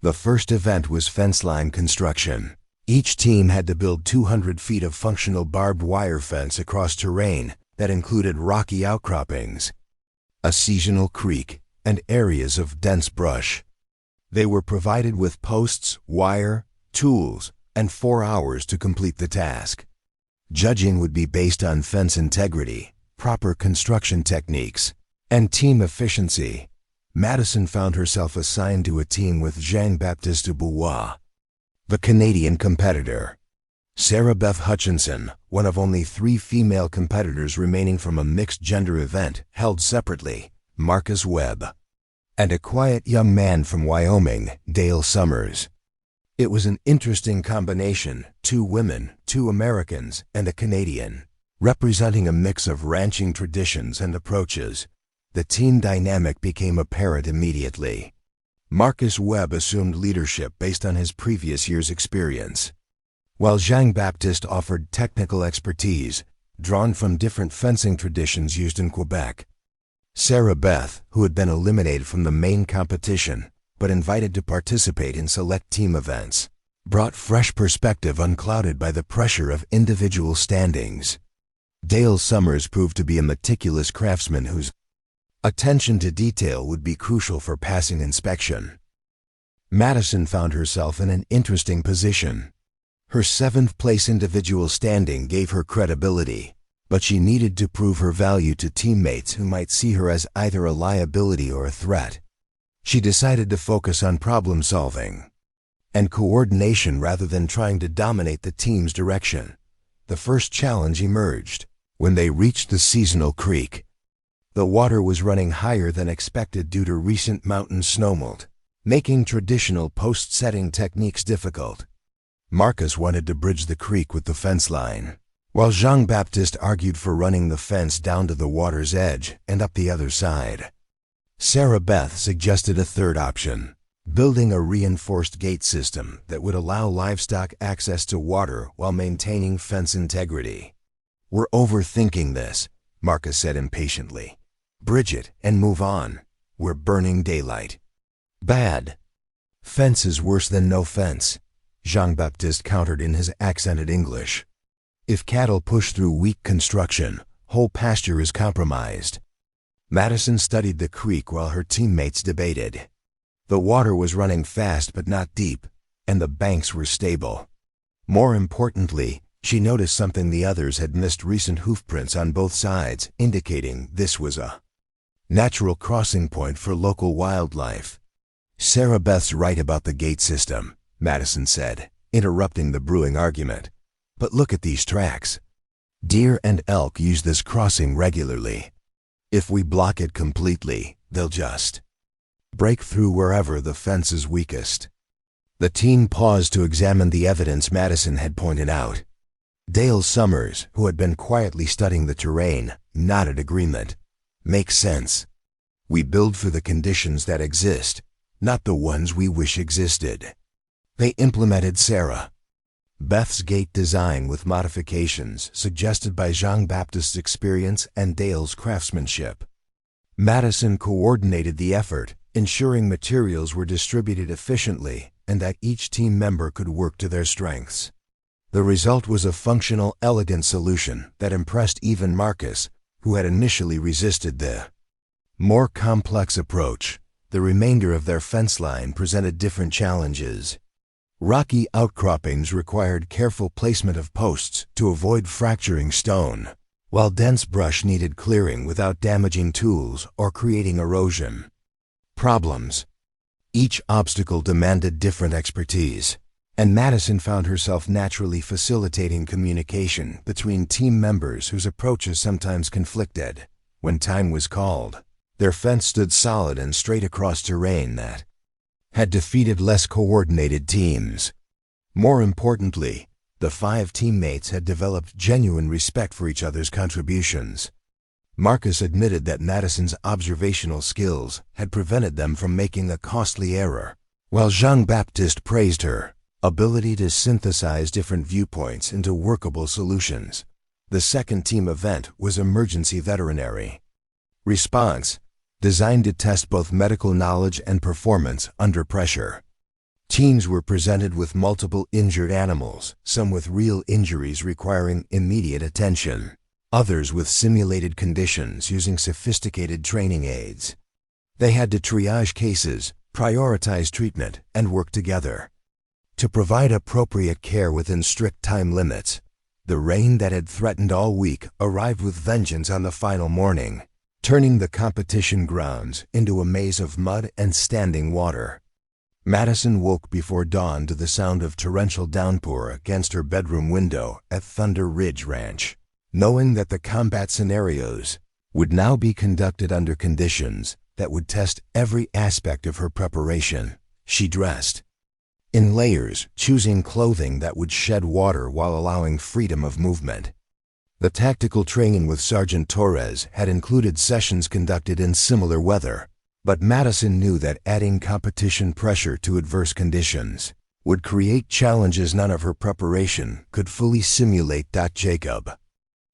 The first event was fence line construction. Each team had to build 200 feet of functional barbed wire fence across terrain that included rocky outcroppings, a seasonal creek, and areas of dense brush. They were provided with posts, wire, tools, and 4 hours to complete the task. Judging would be based on fence integrity, proper construction techniques, and team efficiency. Madison found herself assigned to a team with Jean-Baptiste Dubois, the Canadian competitor. Sarah Beth Hutchinson, one of only 3 female competitors remaining from a mixed-gender event held separately, Marcus Webb, and a quiet young man from Wyoming, Dale Summers. It was an interesting combination, 2 women, 2 Americans, and a Canadian, representing a mix of ranching traditions and approaches. The team dynamic became apparent immediately. Marcus Webb assumed leadership based on his previous year's experience, while Jean-Baptiste offered technical expertise, drawn from different fencing traditions used in Quebec. Sarah Beth, who had been eliminated from the main competition, but invited to participate in select team events, brought fresh perspective unclouded by the pressure of individual standings. Dale Summers proved to be a meticulous craftsman whose attention to detail would be crucial for passing inspection. Madison found herself in an interesting position. Her 7th-place individual standing gave her credibility, but she needed to prove her value to teammates who might see her as either a liability or a threat. She decided to focus on problem-solving and coordination rather than trying to dominate the team's direction. The first challenge emerged when they reached the seasonal creek. The water was running higher than expected due to recent mountain snowmelt, making traditional post-setting techniques difficult. Marcus wanted to bridge the creek with the fence line, while Jean-Baptiste argued for running the fence down to the water's edge and up the other side. Sarah Beth suggested a third option, building a reinforced gate system that would allow livestock access to water while maintaining fence integrity. "We're overthinking this," Marcus said impatiently. "Bridge it and move on. We're burning daylight." "Bad. Fence is worse than no fence," Jean-Baptiste countered in his accented English. "If cattle push through weak construction, whole pasture is compromised." Madison studied the creek while her teammates debated. The water was running fast but not deep, and the banks were stable. More importantly, she noticed something the others had missed: recent hoofprints on both sides, indicating this was a natural crossing point for local wildlife. "Sarah Beth's right about the gate system," Madison said, interrupting the brewing argument. "But look at these tracks. Deer and elk use this crossing regularly. If we block it completely, they'll just break through wherever the fence is weakest." The team paused to examine the evidence Madison had pointed out. Dale Summers, who had been quietly studying the terrain, nodded agreement. "Makes sense. We build for the conditions that exist, not the ones we wish existed." They implemented Sarah Beth's gate design with modifications suggested by Jean-Baptiste's experience and Dale's craftsmanship. Madison coordinated the effort, ensuring materials were distributed efficiently and that each team member could work to their strengths. The result was a functional, elegant solution that impressed even Marcus, who had initially resisted the more complex approach. The remainder of their fence line presented different challenges. Rocky outcroppings required careful placement of posts to avoid fracturing stone, while dense brush needed clearing without damaging tools or creating erosion. Problems. Each obstacle demanded different expertise, and Madison found herself naturally facilitating communication between team members whose approaches sometimes conflicted. When time was called, their fence stood solid and straight across terrain that had defeated less coordinated teams. More importantly, the 5 teammates had developed genuine respect for each other's contributions. Marcus admitted that Madison's observational skills had prevented them from making a costly error, while Jean-Baptiste praised her ability to synthesize different viewpoints into workable solutions. The second team event was emergency veterinary response, designed to test both medical knowledge and performance under pressure. Teams were presented with multiple injured animals, some with real injuries requiring immediate attention, others with simulated conditions using sophisticated training aids. They had to triage cases, prioritize treatment, and work together. to provide appropriate care within strict time limits. The rain that had threatened all week arrived with vengeance on the final morning, turning the competition grounds into a maze of mud and standing water. Madison woke before dawn to the sound of torrential downpour against her bedroom window at Thunder Ridge Ranch. Knowing that the combat scenarios would now be conducted under conditions that would test every aspect of her preparation, she dressed in layers, choosing clothing that would shed water while allowing freedom of movement. The tactical training with Sergeant Torres had included sessions conducted in similar weather, but Madison knew that adding competition pressure to adverse conditions would create challenges none of her preparation could fully simulate. Jacob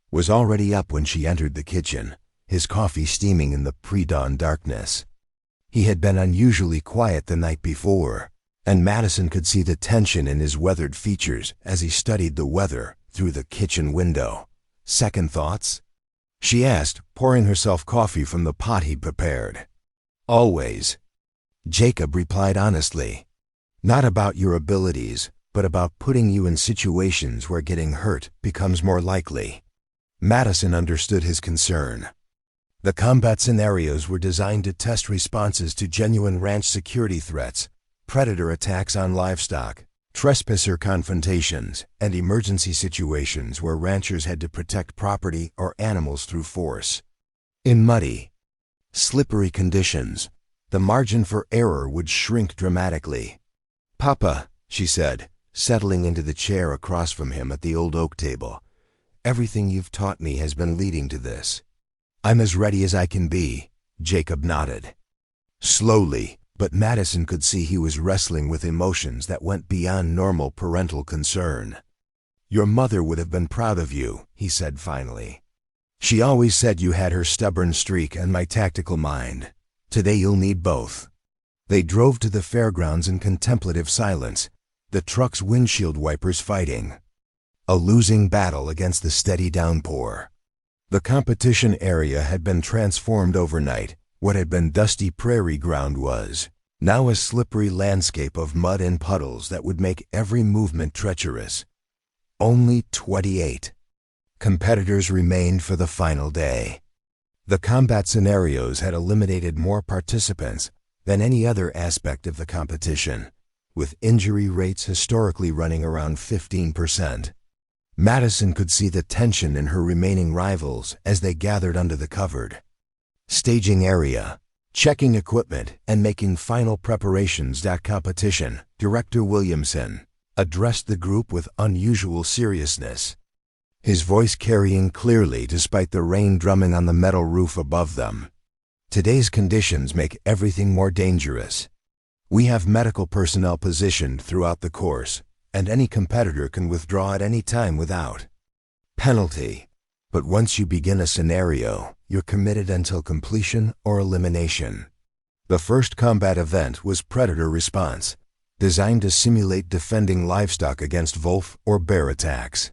was already up when she entered the kitchen, his coffee steaming in the pre-dawn darkness. He had been unusually quiet the night before, and Madison could see the tension in his weathered features as he studied the weather through the kitchen window. "Second thoughts?" she asked, pouring herself coffee from the pot he'd prepared. "Always," Jacob replied honestly. "Not about your abilities, but about putting you in situations where getting hurt becomes more likely." Madison understood his concern. The combat scenarios were designed to test responses to genuine ranch security threats, predator attacks on livestock, trespasser confrontations, and emergency situations where ranchers had to protect property or animals through force. In muddy, slippery conditions, the margin for error would shrink dramatically. "Papa," she said, settling into the chair across from him at the old oak table, "everything you've taught me has been leading to this." "I'm as ready as I can be," Jacob nodded. Slowly, but Madison could see he was wrestling with emotions that went beyond normal parental concern. "Your mother would have been proud of you," he said finally. "She always said you had her stubborn streak and my tactical mind. Today you'll need both." They drove to the fairgrounds in contemplative silence, the truck's windshield wipers fighting a losing battle against the steady downpour. The competition area had been transformed overnight. What had been dusty prairie ground was now a slippery landscape of mud and puddles that would make every movement treacherous. Only 28 competitors remained for the final day. The combat scenarios had eliminated more participants than any other aspect of the competition, with injury rates historically running around 15%. Madison could see the tension in her remaining rivals as they gathered under the covered staging area, checking equipment and making final preparations. Competition Director Williamson addressed the group with unusual seriousness, his voice carrying clearly despite the rain drumming on the metal roof above them. "Today's conditions make everything more dangerous. We have medical personnel positioned throughout the course, and any competitor can withdraw at any time without penalty. But once you begin a scenario, you're committed until completion or elimination." The first combat event was Predator Response, designed to simulate defending livestock against wolf or bear attacks.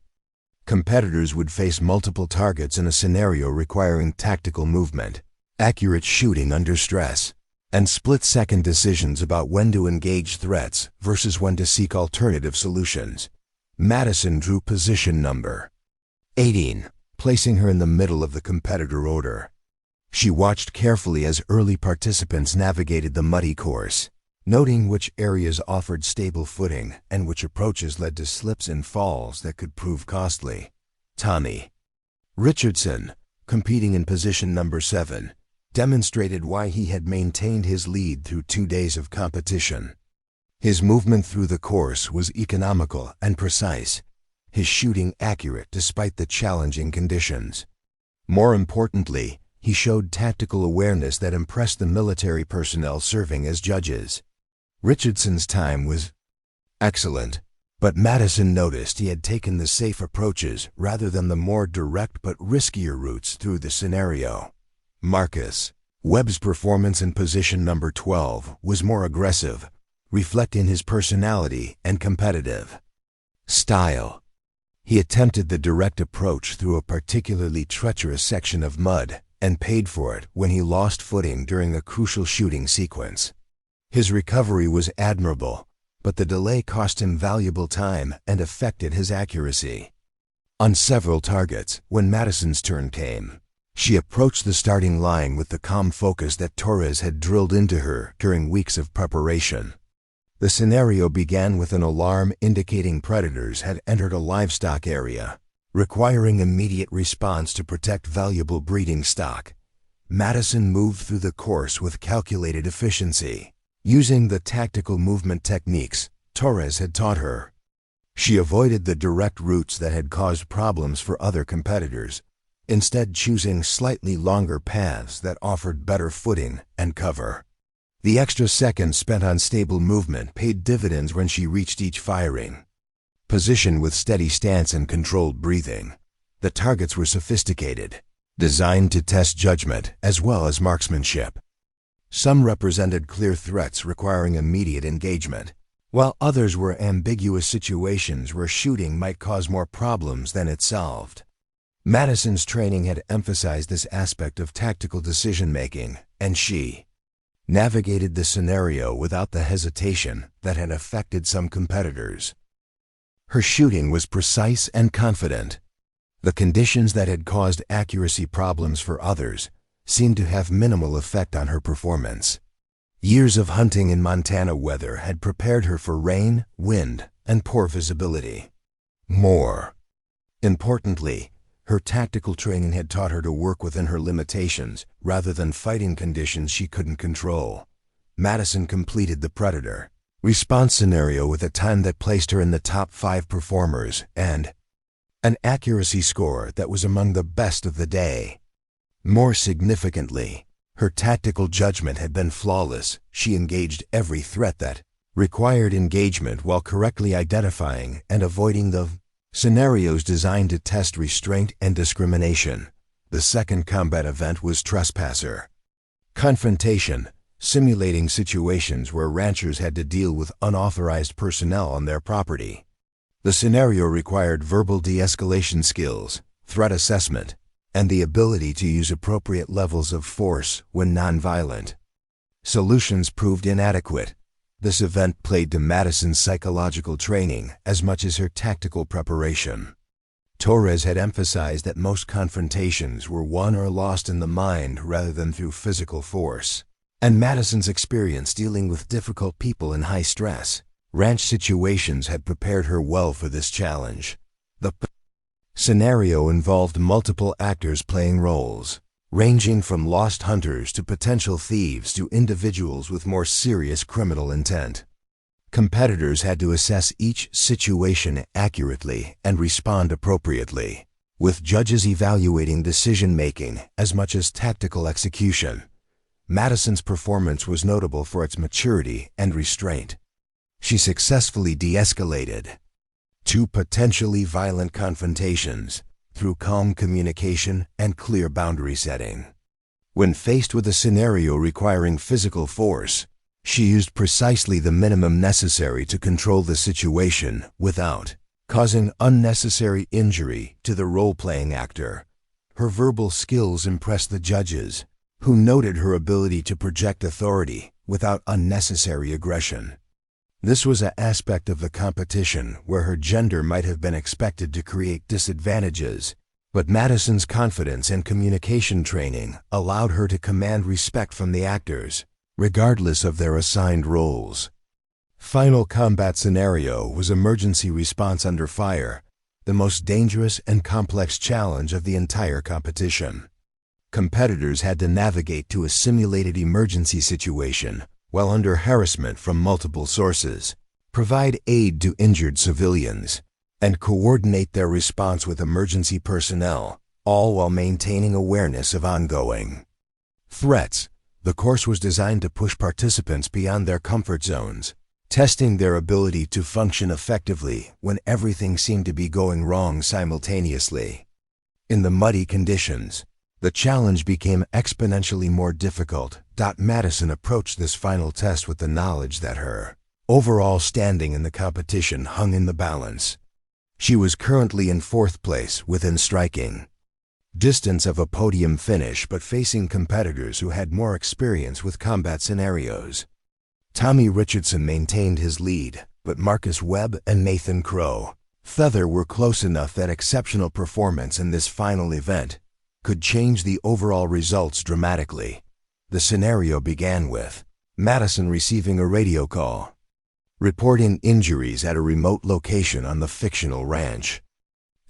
Competitors would face multiple targets in a scenario requiring tactical movement, accurate shooting under stress, and split-second decisions about when to engage threats versus when to seek alternative solutions. Madison drew position number 18, placing her in the middle of the competitor order. She watched carefully as early participants navigated the muddy course, noting which areas offered stable footing and which approaches led to slips and falls that could prove costly. Tommy Richardson, competing in position number 7, demonstrated why he had maintained his lead through 2 days of competition. His movement through the course was economical and precise, his shooting accurate despite the challenging conditions. More importantly, he showed tactical awareness that impressed the military personnel serving as judges. Richardson's time was excellent, but Madison noticed he had taken the safe approaches rather than the more direct but riskier routes through the scenario. Marcus Webb's performance in position number 12 was more aggressive, reflecting his personality and competitive style. He attempted the direct approach through a particularly treacherous section of mud and paid for it when he lost footing during a crucial shooting sequence. His recovery was admirable, but the delay cost him valuable time and affected his accuracy. On several targets, when Madison's turn came, she approached the starting line with the calm focus that Torres had drilled into her during weeks of preparation. The scenario began with an alarm indicating predators had entered a livestock area, requiring immediate response to protect valuable breeding stock. Madison moved through the course with calculated efficiency, using the tactical movement techniques Torres had taught her. She avoided the direct routes that had caused problems for other competitors, instead choosing slightly longer paths that offered better footing and cover. The extra seconds spent on stable movement paid dividends when she reached each firing. Positioned with steady stance and controlled breathing, the targets were sophisticated, designed to test judgment as well as marksmanship. Some represented clear threats requiring immediate engagement, while others were ambiguous situations where shooting might cause more problems than it solved. Madison's training had emphasized this aspect of tactical decision-making, and she navigated the scenario without the hesitation that had affected some competitors. Her shooting was precise and confident. The conditions that had caused accuracy problems for others seemed to have minimal effect on her performance. Years of hunting in Montana weather had prepared her for rain, wind, and poor visibility. More importantly, her tactical training had taught her to work within her limitations rather than fighting conditions she couldn't control. Madison completed the Predator response scenario with a time that placed her in the top 5 performers and an accuracy score that was among the best of the day. More significantly, her tactical judgment had been flawless. She engaged every threat that required engagement while correctly identifying and avoiding the scenarios designed to test restraint and discrimination. The second combat event was Trespasser confrontation, simulating situations where ranchers had to deal with unauthorized personnel on their property. The scenario required verbal de-escalation skills, threat assessment, and the ability to use appropriate levels of force when nonviolent. Solutions proved inadequate. This event played to Madison's psychological training as much as her tactical preparation. Torres had emphasized that most confrontations were won or lost in the mind rather than through physical force. And Madison's experience dealing with difficult people in high-stress ranch situations had prepared her well for this challenge. The scenario involved multiple actors playing roles, ranging from lost hunters to potential thieves to individuals with more serious criminal intent. Competitors had to assess each situation accurately and respond appropriately, with judges evaluating decision-making as much as tactical execution. Madison's performance was notable for its maturity and restraint. She successfully de-escalated 2 potentially violent confrontations through calm communication and clear boundary setting. When faced with a scenario requiring physical force, she used precisely the minimum necessary to control the situation without causing unnecessary injury to the role-playing actor. Her verbal skills impressed the judges, who noted her ability to project authority without unnecessary aggression. This was an aspect of the competition where her gender might have been expected to create disadvantages, but Madison's confidence and communication training allowed her to command respect from the actors, regardless of their assigned roles. Final combat scenario was emergency response under fire, the most dangerous and complex challenge of the entire competition. Competitors had to navigate to a simulated emergency situation while under harassment from multiple sources, provide aid to injured civilians, and coordinate their response with emergency personnel, all while maintaining awareness of ongoing threats. The course was designed to push participants beyond their comfort zones, testing their ability to function effectively when everything seemed to be going wrong simultaneously. In the muddy conditions, the challenge became exponentially more difficult. Madison approached this final test with the knowledge that her overall standing in the competition hung in the balance. She was currently in 4th place within striking distance of a podium finish, but facing competitors who had more experience with combat scenarios. Tommy Richardson maintained his lead, But Marcus Webb and Nathan Crow Feather were close enough that exceptional performance in this final event could change the overall results dramatically. The scenario began with Madison receiving a radio call, reporting injuries at a remote location on the fictional ranch.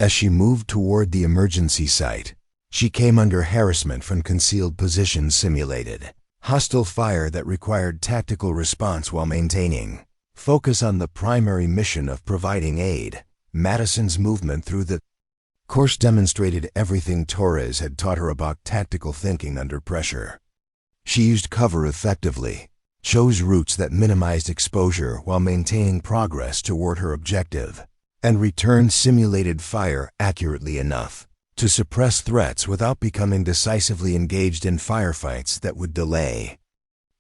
As she moved toward the emergency site, she came under harassment from concealed positions simulated hostile fire that required tactical response while maintaining focus on the primary mission of providing aid. Madison's movement through the course demonstrated everything Torres had taught her about tactical thinking under pressure. She used cover effectively, chose routes that minimized exposure while maintaining progress toward her objective, and returned simulated fire accurately enough to suppress threats without becoming decisively engaged in firefights that would delay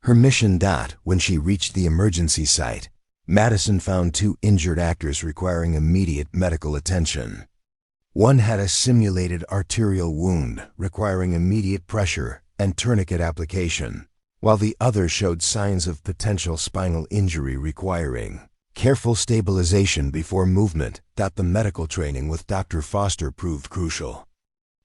her mission. When she reached the emergency site, Madison found 2 injured actors requiring immediate medical attention. One had a simulated arterial wound requiring immediate pressure and tourniquet application, while the other showed signs of potential spinal injury requiring careful stabilization before movement. The medical training with Dr. Foster proved crucial.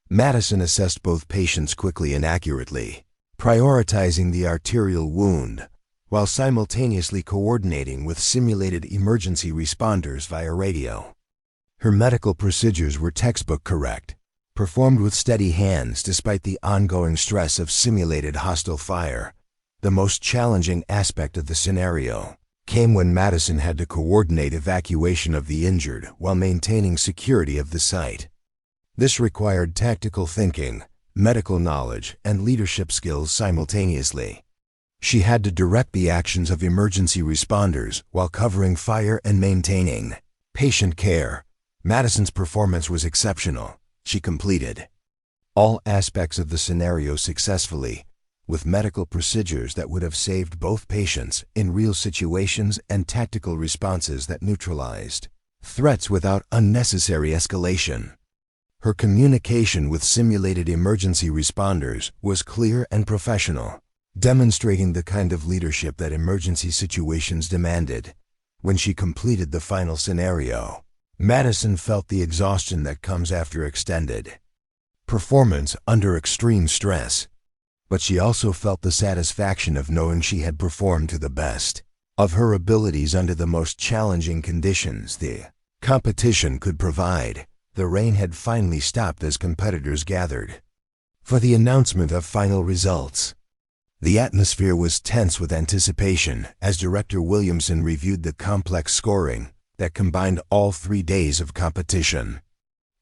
Madison assessed both patients quickly and accurately, prioritizing the arterial wound while simultaneously coordinating with simulated emergency responders via radio. Her medical procedures were textbook correct, performed with steady hands despite the ongoing stress of simulated hostile fire. The most challenging aspect of the scenario came when Madison had to coordinate evacuation of the injured while maintaining security of the site. This required tactical thinking, medical knowledge, and leadership skills simultaneously. She had to direct the actions of emergency responders while covering fire and maintaining patient care. Madison's performance was exceptional. She completed all aspects of the scenario successfully, with medical procedures that would have saved both patients in real situations and tactical responses that neutralized threats without unnecessary escalation. Her communication with simulated emergency responders was clear and professional, demonstrating the kind of leadership that emergency situations demanded. When she completed the final scenario, Madison felt the exhaustion that comes after extended performance under extreme stress, but she also felt the satisfaction of knowing she had performed to the best of her abilities under the most challenging conditions the competition could provide. The rain had finally stopped as competitors gathered for the announcement of final results. The atmosphere was tense with anticipation as Director Williamson reviewed the complex scoring that combined all 3 days of competition.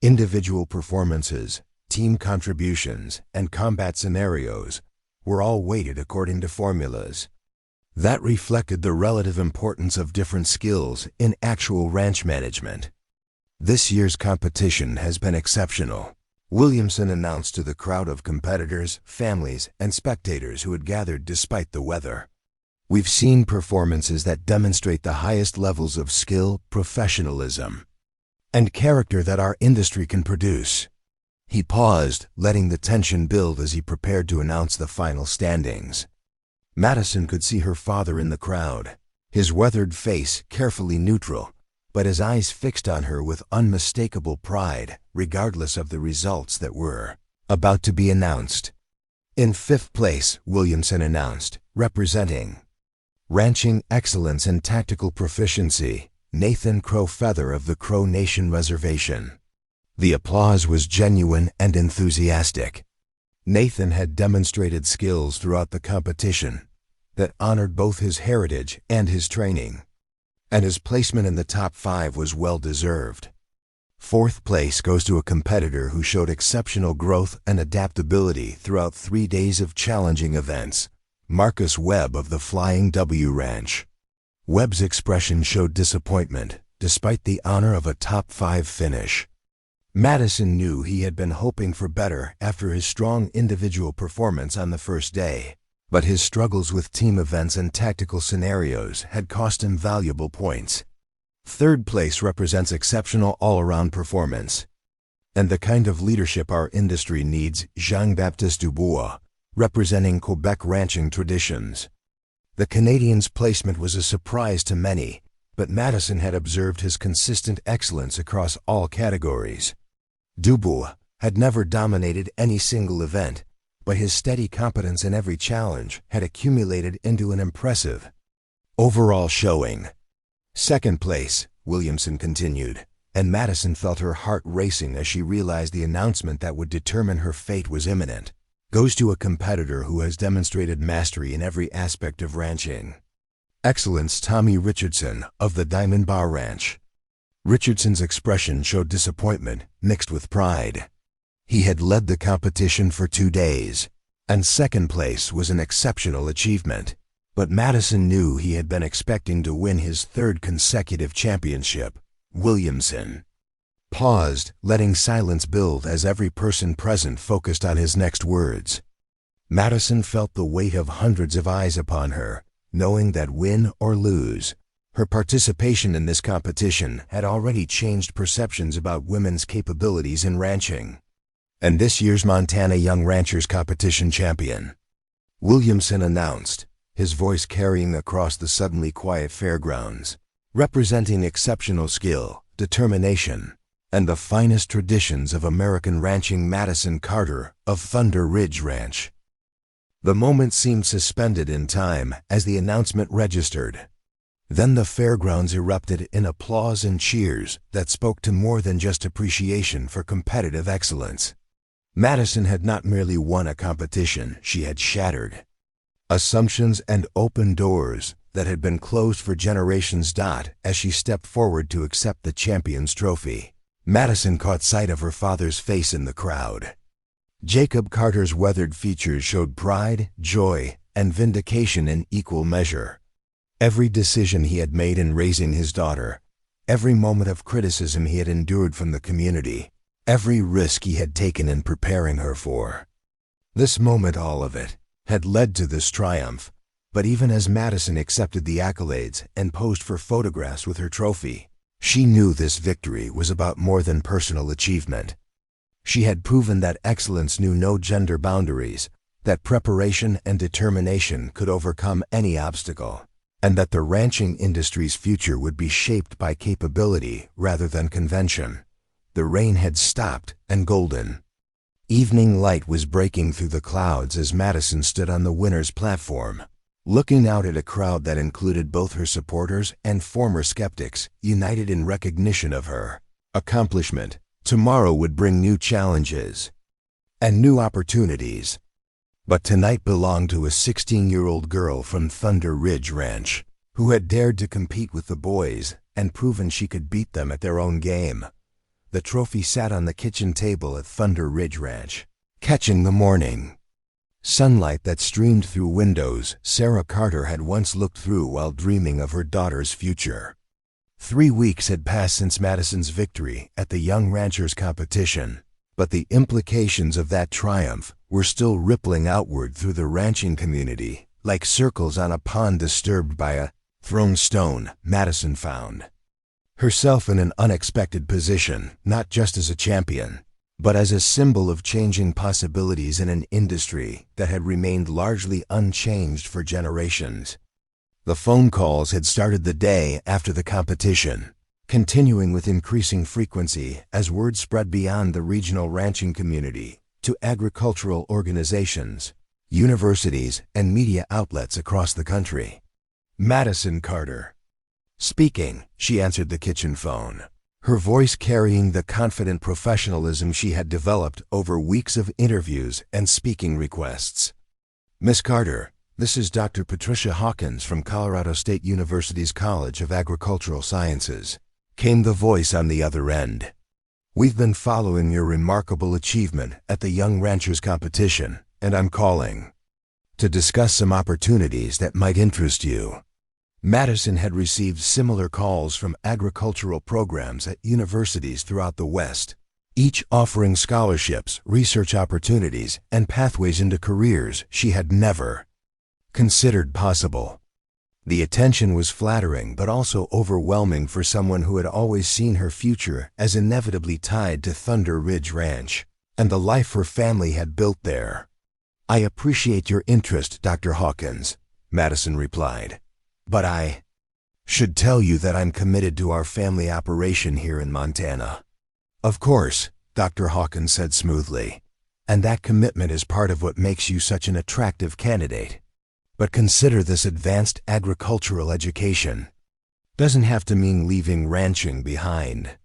Individual performances, team contributions, and combat scenarios were all weighted according to formulas that reflected the relative importance of different skills in actual ranch management. This year's competition has been exceptional, Williamson announced to the crowd of competitors, families, and spectators who had gathered despite the weather. We've seen performances that demonstrate the highest levels of skill, professionalism, and character that our industry can produce. He paused, letting the tension build as he prepared to announce the final standings. Madison could see her father in the crowd, his weathered face carefully neutral, but his eyes fixed on her with unmistakable pride, regardless of the results that were about to be announced. In 5th place, Williamson announced, representing ranching excellence and tactical proficiency, Nathan Crow Feather of the Crow Nation Reservation. The applause was genuine and enthusiastic. Nathan had demonstrated skills throughout the competition that honored both his heritage and his training, and his placement in the top 5 was well-deserved. 4th place goes to a competitor who showed exceptional growth and adaptability throughout 3 days of challenging events, Marcus Webb of the Flying W Ranch. Webb's expression showed disappointment, despite the honor of a top 5 finish. Madison knew he had been hoping for better after his strong individual performance on the first day, but his struggles with team events and tactical scenarios had cost him valuable points. 3rd place represents exceptional all-around performance and the kind of leadership our industry needs, Jean-Baptiste Dubois, representing Quebec ranching traditions. The Canadian's placement was a surprise to many, but Madison had observed his consistent excellence across all categories. Dubois had never dominated any single event, but his steady competence in every challenge had accumulated into an impressive overall showing. Second place, Williamson continued, and Madison felt her heart racing as she realized the announcement that would determine her fate was imminent, goes to a competitor who has demonstrated mastery in every aspect of ranching. Excellence Tommy Richardson of the Diamond Bar Ranch. Richardson's expression showed disappointment mixed with pride. He had led the competition for 2 days, and second place was an exceptional achievement. But Madison knew he had been expecting to win his 3rd consecutive championship. Williamson paused, letting silence build as every person present focused on his next words. Madison felt the weight of hundreds of eyes upon her, knowing that win or lose, her participation in this competition had already changed perceptions about women's capabilities in ranching. And this year's Montana Young Ranchers Competition champion, Williamson announced, his voice carrying across the suddenly quiet fairgrounds, representing exceptional skill, determination, and the finest traditions of American ranching, Madison Carter of Thunder Ridge Ranch. The moment seemed suspended in time as the announcement registered. Then the fairgrounds erupted in applause and cheers that spoke to more than just appreciation for competitive excellence. Madison had not merely won a competition, she had shattered assumptions and opened doors that had been closed for generations. As she stepped forward to accept the champion's trophy, Madison caught sight of her father's face in the crowd. Jacob Carter's weathered features showed pride, joy, and vindication in equal measure. Every decision he had made in raising his daughter, every moment of criticism he had endured from the community, every risk he had taken in preparing her for this moment, all of it, had led to this triumph. But even as Madison accepted the accolades and posed for photographs with her trophy, she knew this victory was about more than personal achievement. She had proven that excellence knew no gender boundaries, that preparation and determination could overcome any obstacle, and that the ranching industry's future would be shaped by capability rather than convention. The rain had stopped, and golden evening light was breaking through the clouds as Madison stood on the winner's platform, looking out at a crowd that included both her supporters and former skeptics, united in recognition of her accomplishment. Tomorrow would bring new challenges and new opportunities, but tonight belonged to a 16-year-old girl from Thunder Ridge Ranch who had dared to compete with the boys and proven she could beat them at their own game. The trophy sat on the kitchen table at Thunder Ridge Ranch, catching the morning sunlight that streamed through windows Sarah Carter had once looked through while dreaming of her daughter's future. 3 weeks had passed since Madison's victory at the Young Ranchers Competition, but the implications of that triumph were still rippling outward through the ranching community, like circles on a pond disturbed by a thrown stone. Madison found herself in an unexpected position, not just as a champion, but as a symbol of changing possibilities in an industry that had remained largely unchanged for generations. The phone calls had started the day after the competition, continuing with increasing frequency as word spread beyond the regional ranching community to agricultural organizations, universities, and media outlets across the country. Madison Carter speaking, she answered the kitchen phone, her voice carrying the confident professionalism she had developed over weeks of interviews and speaking requests. Miss Carter, this is Dr. Patricia Hawkins from Colorado State University's College of Agricultural Sciences, came the voice on the other end. We've been following your remarkable achievement at the Young Ranchers Competition, and I'm calling to discuss some opportunities that might interest you. Madison had received similar calls from agricultural programs at universities throughout the West, each offering scholarships, research opportunities, and pathways into careers she had never considered possible. The attention was flattering but also overwhelming for someone who had always seen her future as inevitably tied to Thunder Ridge Ranch and the life her family had built there. I appreciate your interest, Dr. Hawkins, Madison replied. But I Should tell you that I'm committed to our family operation here in Montana. Of course, Dr. Hawkins said smoothly. And that commitment is part of what makes you such an attractive candidate. But consider this: advanced agricultural education doesn't have to mean leaving ranching behind.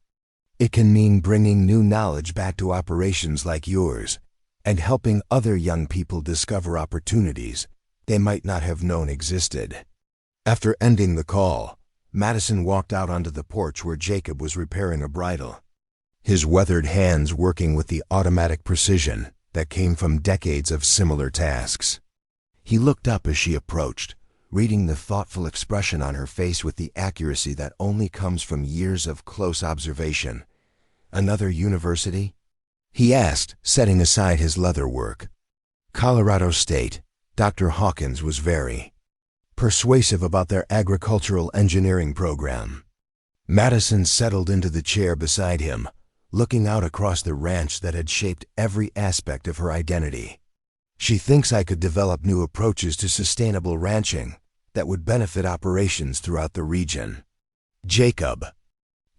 It can mean bringing new knowledge back to operations like yours and helping other young people discover opportunities they might not have known existed. After ending the call, Madison walked out onto the porch where Jacob was repairing a bridle, his weathered hands working with the automatic precision that came from decades of similar tasks. He looked up as she approached, reading the thoughtful expression on her face with the accuracy that only comes from years of close observation. "Another university?" he asked, setting aside his leather work. Colorado State. Dr. Hawkins was very persuasive about their agricultural engineering program. Madison settled into the chair beside him, looking out across the ranch that had shaped every aspect of her identity. "She thinks I could develop new approaches to sustainable ranching that would benefit operations throughout the region." Jacob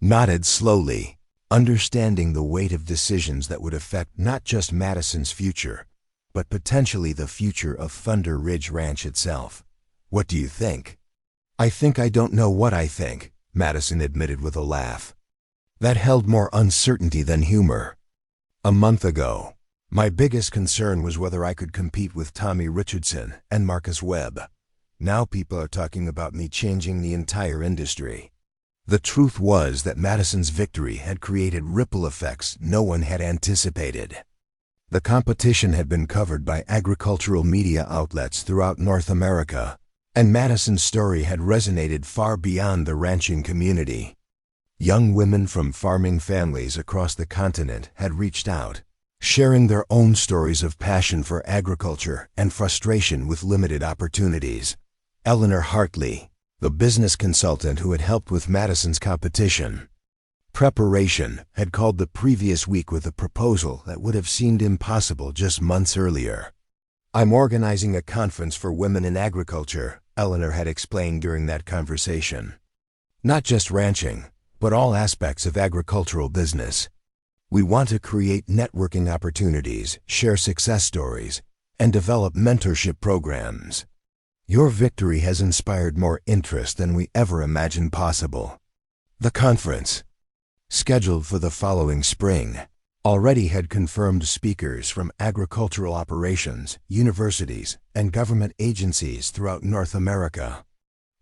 nodded slowly, understanding the weight of decisions that would affect not just Madison's future, but potentially the future of Thunder Ridge Ranch itself. "What do you think?" "I think I don't know what I think," Madison admitted with a laugh that held more uncertainty than humor. "A month ago, my biggest concern was whether I could compete with Tommy Richardson and Marcus Webb. Now people are talking about me changing the entire industry." The truth was that Madison's victory had created ripple effects no one had anticipated. The competition had been covered by agricultural media outlets throughout North America, and Madison's story had resonated far beyond the ranching community. Young women from farming families across the continent had reached out, sharing their own stories of passion for agriculture and frustration with limited opportunities. Eleanor Hartley, the business consultant who had helped with Madison's competition preparation, had called the previous week with a proposal that would have seemed impossible just months earlier. "I'm organizing a conference for women in agriculture," Eleanor had explained during that conversation. "Not just ranching, but all aspects of agricultural business. We want to create networking opportunities, share success stories, and develop mentorship programs. Your victory has inspired more interest than we ever imagined possible." The conference, scheduled for the following spring, already had confirmed speakers from agricultural operations, universities, and government agencies throughout North America.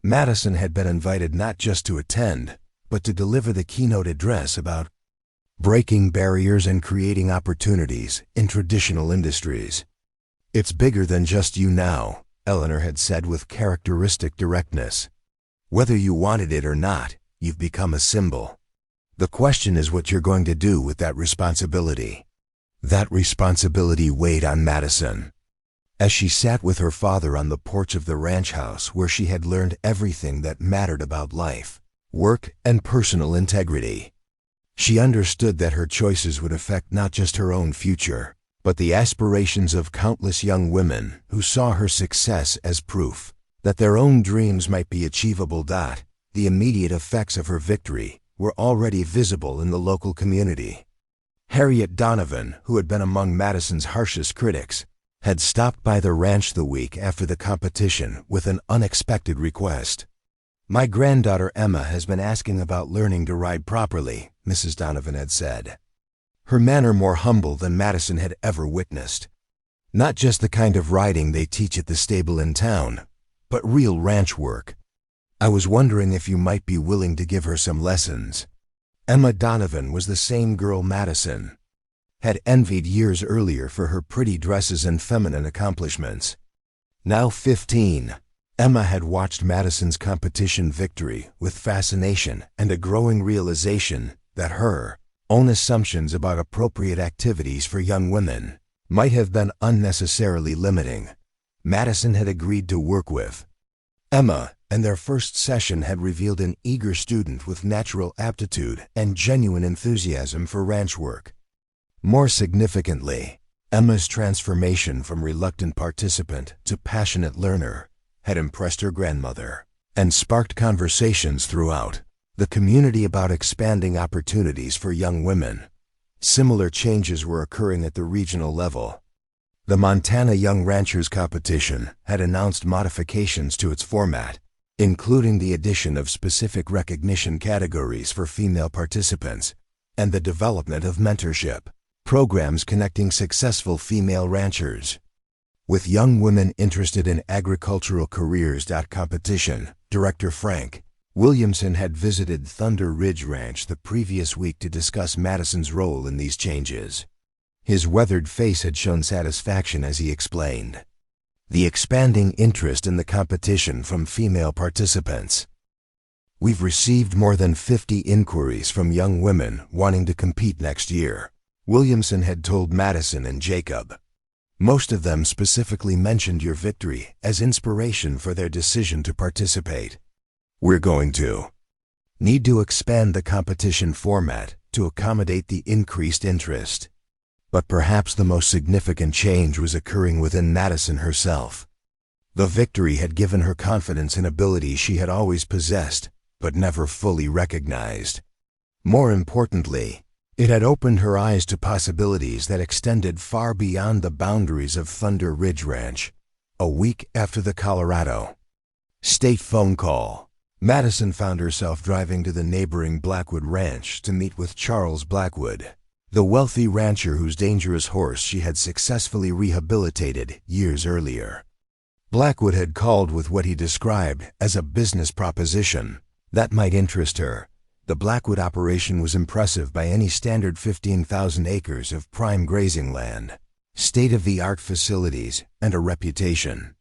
Madison had been invited not just to attend, but to deliver the keynote address about breaking barriers and creating opportunities in traditional industries. "It's bigger than just you now," Eleanor had said with characteristic directness. "Whether you wanted it or not, you've become a symbol. The question is what you're going to do with that responsibility." That responsibility weighed on Madison. As she sat with her father on the porch of the ranch house where she had learned everything that mattered about life, work, and personal integrity, she understood that her choices would affect not just her own future, but the aspirations of countless young women who saw her success as proof that their own dreams might be achievable. The immediate effects of her victory were already visible in the local community. Harriet Donovan, who had been among Madison's harshest critics, had stopped by the ranch the week after the competition with an unexpected request. "My granddaughter Emma has been asking about learning to ride properly," Mrs. Donovan had said, her manner more humble than Madison had ever witnessed. "Not just the kind of riding they teach at the stable in town, but real ranch work. I was wondering if you might be willing to give her some lessons." Emma Donovan was the same girl Madison had envied years earlier for her pretty dresses and feminine accomplishments. Now 15, Emma had watched Madison's competition victory with fascination and a growing realization that her own assumptions about appropriate activities for young women might have been unnecessarily limiting. Madison had agreed to work with Emma, and their first session had revealed an eager student with natural aptitude and genuine enthusiasm for ranch work. More significantly, Emma's transformation from reluctant participant to passionate learner had impressed her grandmother. and sparked conversations throughout the community about expanding opportunities for young women. Similar changes were occurring at the regional level. The Montana Young Ranchers Competition had announced modifications to its format, including the addition of specific recognition categories for female participants and the development of mentorship programs connecting successful female ranchers with young women interested in agricultural careers. Competition Director Frank Williamson had visited Thunder Ridge Ranch the previous week to discuss Madison's role in these changes. His weathered face had shown satisfaction as he explained the expanding interest in the competition from female participants. "We've received more than 50 inquiries from young women wanting to compete next year," Williamson had told Madison and Jacob. "Most of them specifically mentioned your victory as inspiration for their decision to participate. We're going to need to expand the competition format to accommodate the increased interest." But perhaps the most significant change was occurring within Madison herself. The victory had given her confidence in abilities she had always possessed, but never fully recognized. More importantly, it had opened her eyes to possibilities that extended far beyond the boundaries of Thunder Ridge Ranch. A week after the Colorado State phone call, Madison found herself driving to the neighboring Blackwood Ranch to meet with Charles Blackwood, the wealthy rancher whose dangerous horse she had successfully rehabilitated years earlier. Blackwood had called with what he described as a business proposition that might interest her. The Blackwood operation was impressive by any standard: 15,000 acres of prime grazing land, state-of-the-art facilities, and a reputation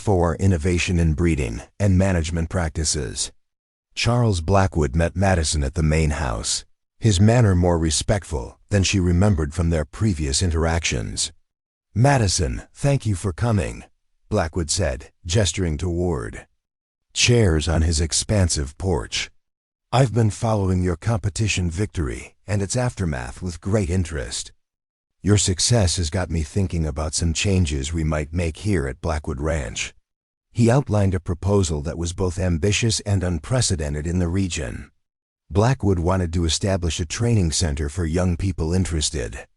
for innovation in breeding and management practices. Charles Blackwood met Madison at the main house, his manner more respectful than she remembered from their previous interactions. "Madison, thank you for coming," Blackwood said, gesturing toward chairs on his expansive porch. "I've been following your competition victory and its aftermath with great interest. Your success has got me thinking about some changes we might make here at Blackwood Ranch." He outlined a proposal that was both ambitious and unprecedented in the region. Blackwood wanted to establish a training center for young people interested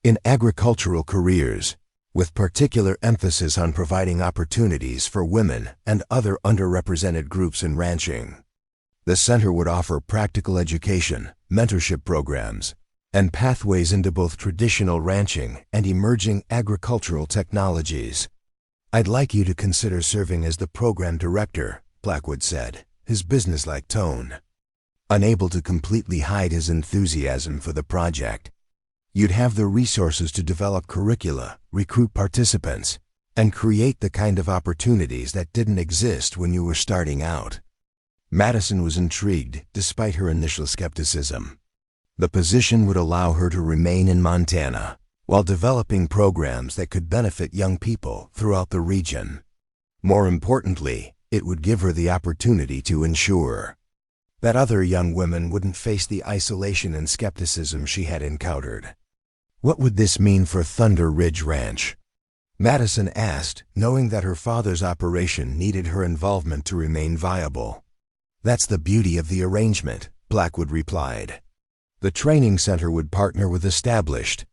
in agricultural careers, with particular emphasis on providing opportunities for women and other underrepresented groups in ranching. The center would offer practical education, mentorship programs, and pathways into both traditional ranching and emerging agricultural technologies. "I'd like you to consider serving as the program director," Blackwood said, his businesslike tone unable to completely hide his enthusiasm for the project. "You'd have the resources to develop curricula, recruit participants, and create the kind of opportunities that didn't exist when you were starting out." Madison was intrigued despite her initial skepticism. The position would allow her to remain in Montana while developing programs that could benefit young people throughout the region. More importantly, it would give her the opportunity to ensure that other young women wouldn't face the isolation and skepticism she had encountered. What would this mean for Thunder Ridge Ranch? Madison asked, knowing that her father's operation needed her involvement to remain viable. "That's the beauty of the arrangement," Blackwood replied. "The training center would partner with established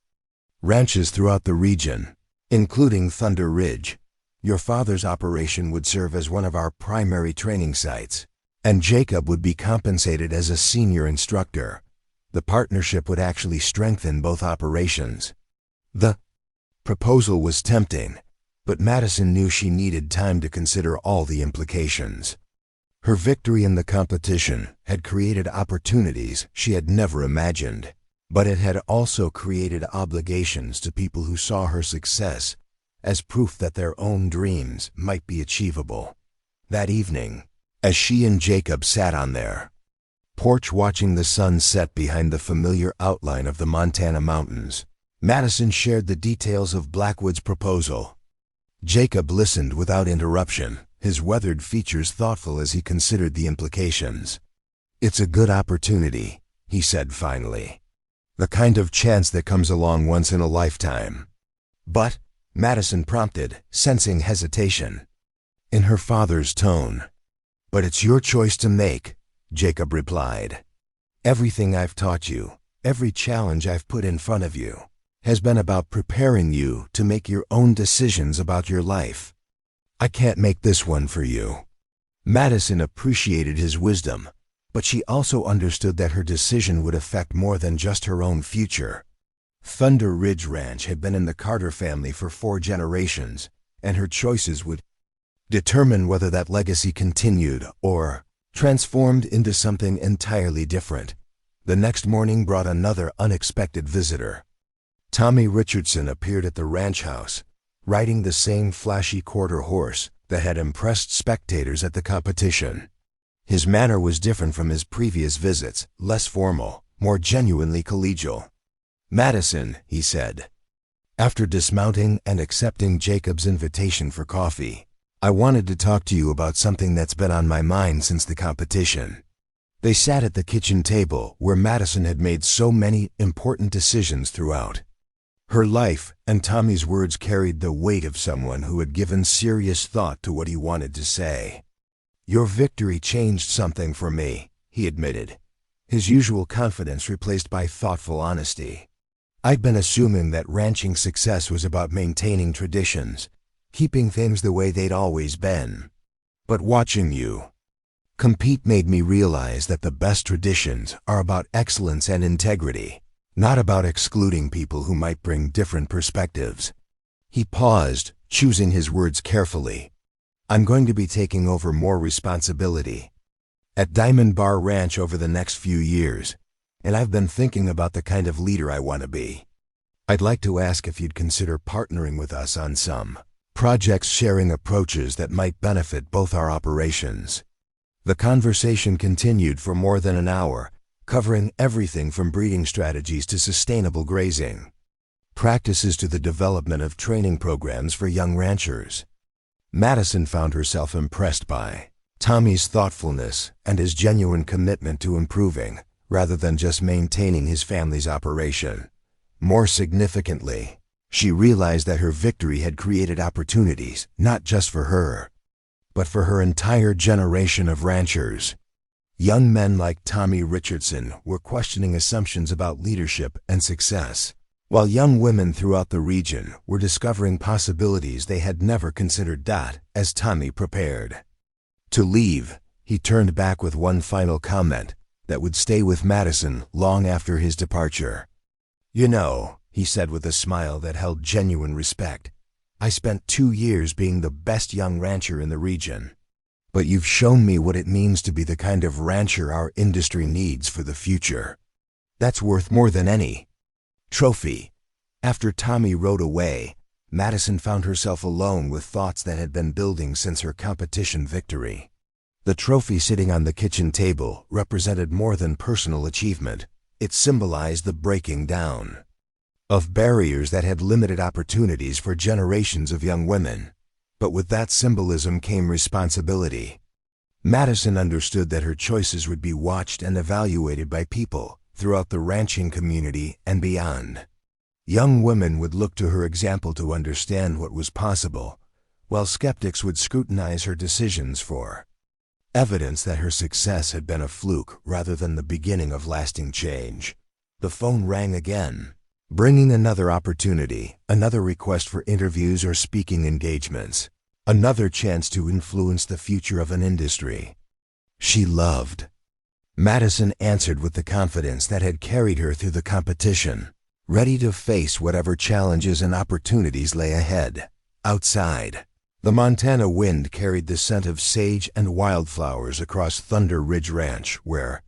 ranches throughout the region, including Thunder Ridge. Your father's operation would serve as one of our primary training sites, and Jacob would be compensated as a senior instructor. The partnership would actually strengthen both operations." The proposal was tempting, but Madison knew she needed time to consider all the implications. Her victory in the competition had created opportunities she had never imagined, but it had also created obligations to people who saw her success as proof that their own dreams might be achievable. That evening, as she and Jacob sat on their porch watching the sun set behind the familiar outline of the Montana mountains, Madison shared the details of Blackwood's proposal. Jacob listened without interruption, his weathered features thoughtful as he considered the implications. "It's a good opportunity," he said finally. "The kind of chance that comes along once in a lifetime." "But," Madison prompted, sensing hesitation in her father's tone, "But it's your choice to make," Jacob replied. "Everything I've taught you, every challenge I've put in front of you, has been about preparing you to make your own decisions about your life. I can't make this one for you." Madison appreciated his wisdom, but she also understood that her decision would affect more than just her own future. Thunder Ridge Ranch had been in the Carter family for 4 generations, and her choices would determine whether that legacy continued or transformed into something entirely different. The next morning brought another unexpected visitor. Tommy Richardson appeared at the ranch house, riding the same flashy quarter horse that had impressed spectators at the competition. His manner was different from his previous visits, less formal, more genuinely collegial. "Madison," he said, after dismounting and accepting Jacob's invitation for coffee, "I wanted to talk to you about something that's been on my mind since the competition." They sat at the kitchen table where Madison had made so many important decisions throughout her life, and Tommy's words carried the weight of someone who had given serious thought to what he wanted to say. "Your victory changed something for me," he admitted, his usual confidence replaced by thoughtful honesty. "I'd been assuming that ranching success was about maintaining traditions, keeping things the way they'd always been. But watching you compete made me realize that the best traditions are about excellence and integrity, not about excluding people who might bring different perspectives." He paused, choosing his words carefully. "I'm going to be taking over more responsibility at Diamond Bar Ranch over the next few years, and I've been thinking about the kind of leader I want to be. I'd like to ask if you'd consider partnering with us on some projects, sharing approaches that might benefit both our operations." The conversation continued for more than an hour, covering everything from breeding strategies to sustainable grazing practices to the development of training programs for young ranchers. Madison found herself impressed by Tommy's thoughtfulness and his genuine commitment to improving, rather than just maintaining his family's operation. More significantly, she realized that her victory had created opportunities not just for her, but for her entire generation of ranchers. Young men like Tommy Richardson were questioning assumptions about leadership and success, while young women throughout the region were discovering possibilities they had never considered. As Tommy prepared to leave, he turned back with one final comment that would stay with Madison long after his departure. "You know," he said with a smile that held genuine respect, "I spent 2 years being the best young rancher in the region. But you've shown me what it means to be the kind of rancher our industry needs for the future. That's worth more than any trophy." After Tommy rode away, Madison found herself alone with thoughts that had been building since her competition victory. The trophy sitting on the kitchen table represented more than personal achievement. It symbolized the breaking down of barriers that had limited opportunities for generations of young women. But with that symbolism came responsibility. Madison understood that her choices would be watched and evaluated by people throughout the ranching community and beyond. Young women would look to her example to understand what was possible, while skeptics would scrutinize her decisions for evidence that her success had been a fluke rather than the beginning of lasting change. The phone rang again, bringing another opportunity, another request for interviews or speaking engagements, another chance to influence the future of an industry she loved. Madison answered with the confidence that had carried her through the competition, ready to face whatever challenges and opportunities lay ahead. Outside, the Montana wind carried the scent of sage and wildflowers across Thunder Ridge Ranch, where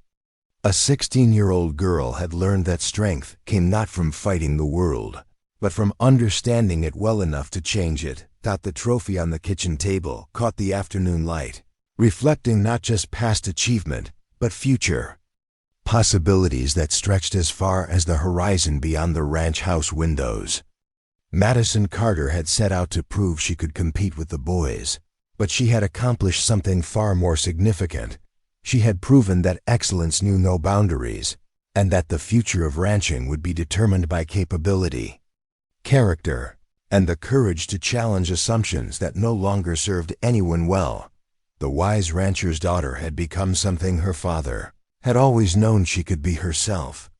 a 16-year-old girl had learned that strength came not from fighting the world, but from understanding it well enough to change it. The trophy on the kitchen table caught the afternoon light, reflecting not just past achievement, but future possibilities that stretched as far as the horizon beyond the ranch house windows. Madison Carter had set out to prove she could compete with the boys, but she had accomplished something far more significant. She had proven that excellence knew no boundaries, and that the future of ranching would be determined by capability, character, and the courage to challenge assumptions that no longer served anyone well. The wise rancher's daughter had become something her father had always known she could be herself,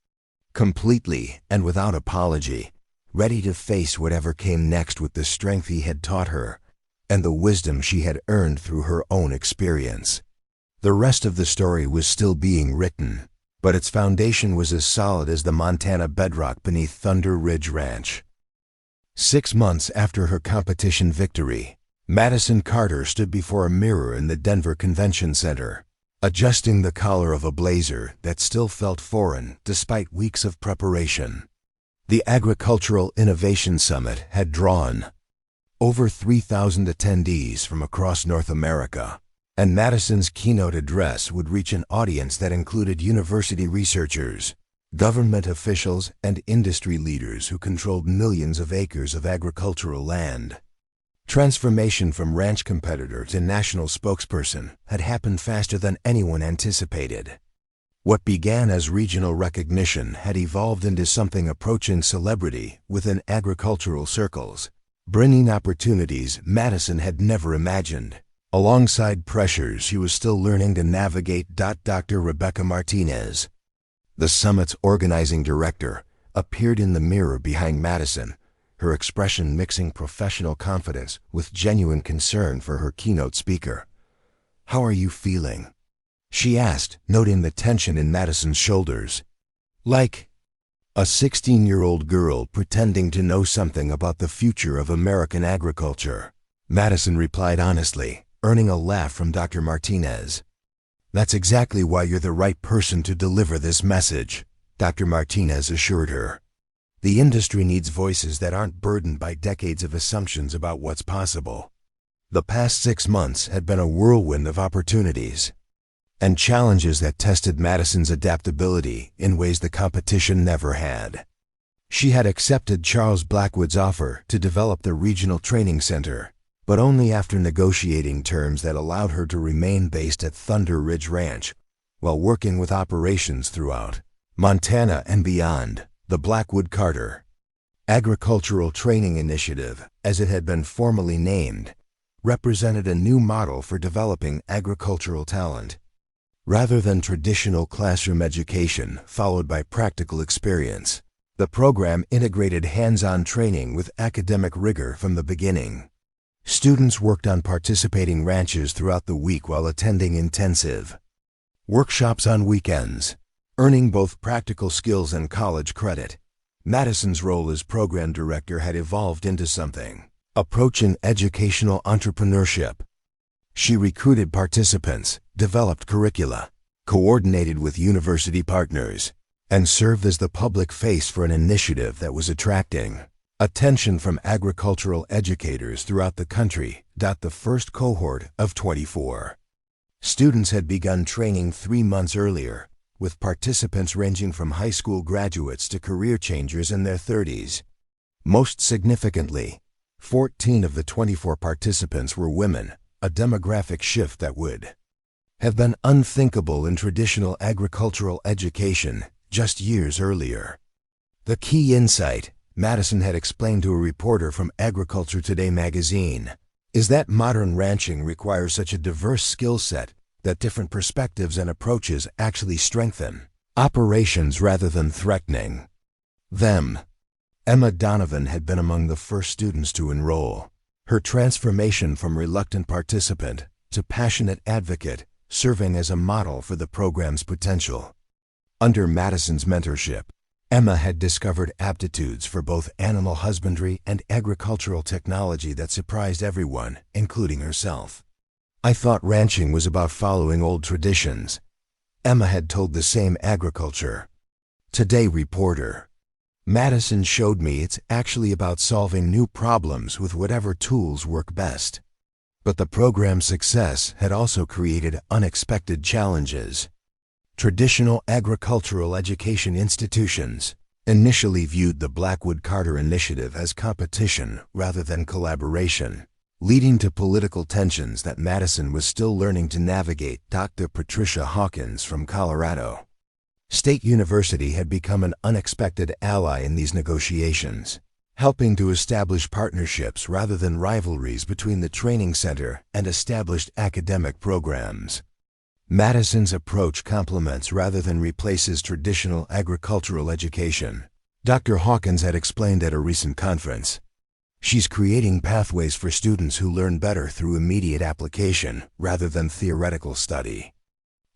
completely and without apology, ready to face whatever came next with the strength he had taught her and the wisdom she had earned through her own experience. The rest of the story was still being written, but its foundation was as solid as the Montana bedrock beneath Thunder Ridge Ranch. 6 months after her competition victory, Madison Carter stood before a mirror in the Denver Convention Center, adjusting the collar of a blazer that still felt foreign despite weeks of preparation. The Agricultural Innovation Summit had drawn over 3,000 attendees from across North America, and Madison's keynote address would reach an audience that included university researchers, government officials, and industry leaders who controlled millions of acres of agricultural land. Transformation from ranch competitor to national spokesperson had happened faster than anyone anticipated. What began as regional recognition had evolved into something approaching celebrity within agricultural circles, bringing opportunities Madison had never imagined. Alongside pressures she was still learning to navigate. Dr. Rebecca Martinez, the summit's organizing director, appeared in the mirror behind Madison, her expression mixing professional confidence with genuine concern for her keynote speaker. "How are you feeling?" she asked, noting the tension in Madison's shoulders. "Like a 16-year-old girl pretending to know something about the future of American agriculture," Madison replied honestly, earning a laugh from Dr. Martinez. "That's exactly why you're the right person to deliver this message," Dr. Martinez assured her. "The industry needs voices that aren't burdened by decades of assumptions about what's possible." The past 6 months had been a whirlwind of opportunities and challenges that tested Madison's adaptability in ways the competition never had. She had accepted Charles Blackwood's offer to develop the regional training center, but only after negotiating terms that allowed her to remain based at Thunder Ridge Ranch while working with operations throughout Montana and beyond. The Blackwood Carter Agricultural Training Initiative, as it had been formally named, represented a new model for developing agricultural talent. Rather than traditional classroom education followed by practical experience, the program integrated hands-on training with academic rigor from the beginning. Students worked on participating ranches throughout the week while attending intensive workshops on weekends, earning both practical skills and college credit. Madison's role as program director had evolved into something approaching educational entrepreneurship. She recruited participants, developed curricula, coordinated with university partners, and served as the public face for an initiative that was attracting attention from agricultural educators throughout the country. The first cohort of 24 students had begun training 3 months earlier, with participants ranging from high school graduates to career changers in their 30s. Most significantly, 14 of the 24 participants were women, a demographic shift that would have been unthinkable in traditional agricultural education just years earlier. The key insight, Madison had explained to a reporter from Agriculture Today magazine, is that modern ranching requires such a diverse skill set that different perspectives and approaches actually strengthen operations rather than threatening them. Emma Donovan had been among the first students to enroll, her transformation from reluctant participant to passionate advocate serving as a model for the program's potential. Under Madison's mentorship, Emma had discovered aptitudes for both animal husbandry and agricultural technology that surprised everyone, including herself. "I thought ranching was about following old traditions," Emma had told the same Agriculture Today reporter. "Madison showed me it's actually about solving new problems with whatever tools work best." But the program's success had also created unexpected challenges. Traditional agricultural education institutions initially viewed the Blackwood Carter Initiative as competition rather than collaboration, leading to political tensions that Madison was still learning to navigate. Dr. Patricia Hawkins from Colorado State University had become an unexpected ally in these negotiations. helping to establish partnerships rather than rivalries between the training center and established academic programs. Madison's approach complements rather than replaces traditional agricultural education. Dr. Hawkins had explained at a recent conference. She's creating pathways for students who learn better through immediate application rather than theoretical study.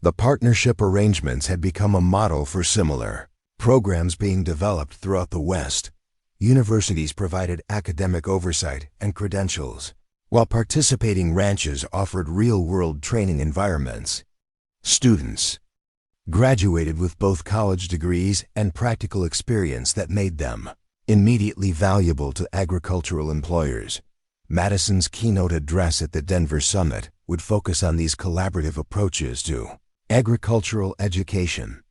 The partnership arrangements had become a model for similar programs being developed throughout the West. Universities provided academic oversight and credentials, while participating ranches offered real-world training environments. Students graduated with both college degrees and practical experience that made them immediately valuable to agricultural employers. Madison's keynote address at the Denver Summit would focus on these collaborative approaches to agricultural education.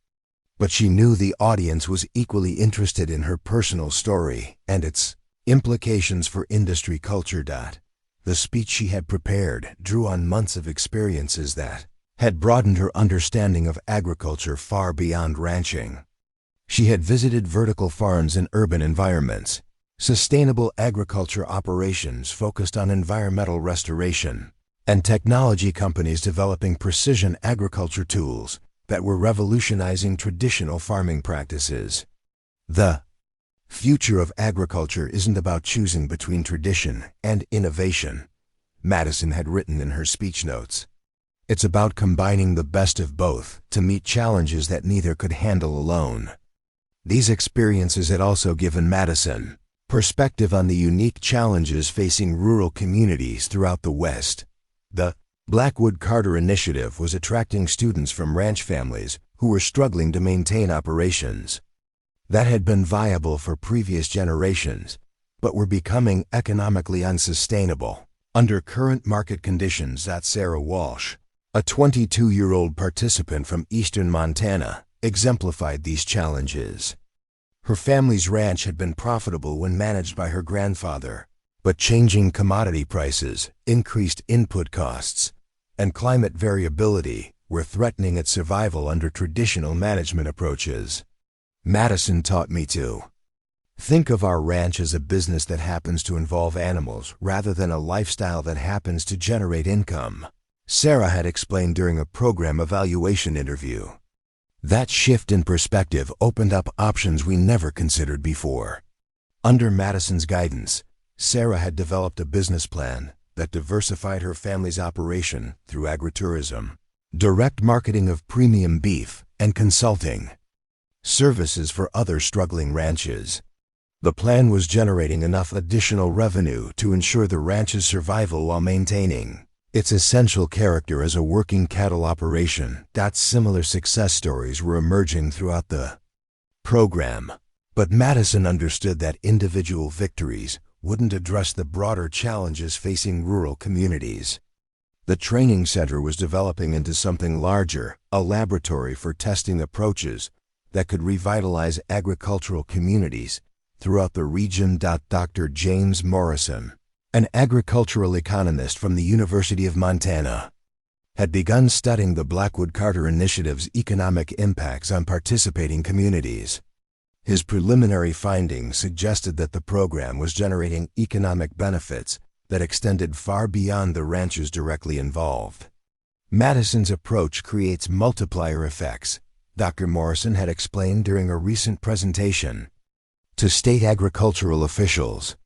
But she knew the audience was equally interested in her personal story and its implications for industry culture. The speech she had prepared drew on months of experiences that had broadened her understanding of agriculture far beyond ranching. She had visited vertical farms in urban environments, sustainable agriculture operations focused on environmental restoration, and technology companies developing precision agriculture tools that were revolutionizing traditional farming practices. The future of agriculture isn't about choosing between tradition and innovation, Madison had written in her speech notes. It's about combining the best of both to meet challenges that neither could handle alone. These experiences had also given Madison perspective on the unique challenges facing rural communities throughout the West. The Blackwood Carter Initiative was attracting students from ranch families who were struggling to maintain operations that had been viable for previous generations, but were becoming economically unsustainable under current market conditions. Sarah Walsh, a 22-year-old participant from eastern Montana, exemplified these challenges. Her family's ranch had been profitable when managed by her grandfather, but changing commodity prices, increased input costs, and climate variability were threatening its survival under traditional management approaches. Madison taught me to think of our ranch as a business that happens to involve animals rather than a lifestyle that happens to generate income, Sarah had explained during a program evaluation interview. That shift in perspective opened up options we never considered before. Under Madison's guidance, Sarah had developed a business plan that diversified her family's operation through agritourism, direct marketing of premium beef, and consulting services for other struggling ranches. The plan was generating enough additional revenue to ensure the ranch's survival while maintaining its essential character as a working cattle operation. Similar success stories were emerging throughout the program, but Madison understood that individual victories wouldn't address the broader challenges facing rural communities. The training center was developing into something larger, a laboratory for testing approaches that could revitalize agricultural communities throughout the region. Dr. James Morrison, an agricultural economist from the University of Montana, had begun studying the Blackwood Carter Initiative's economic impacts on participating communities. His preliminary findings suggested that the program was generating economic benefits that extended far beyond the ranchers directly involved. Madison's approach creates multiplier effects, Dr. Morrison had explained during a recent presentation to state agricultural officials.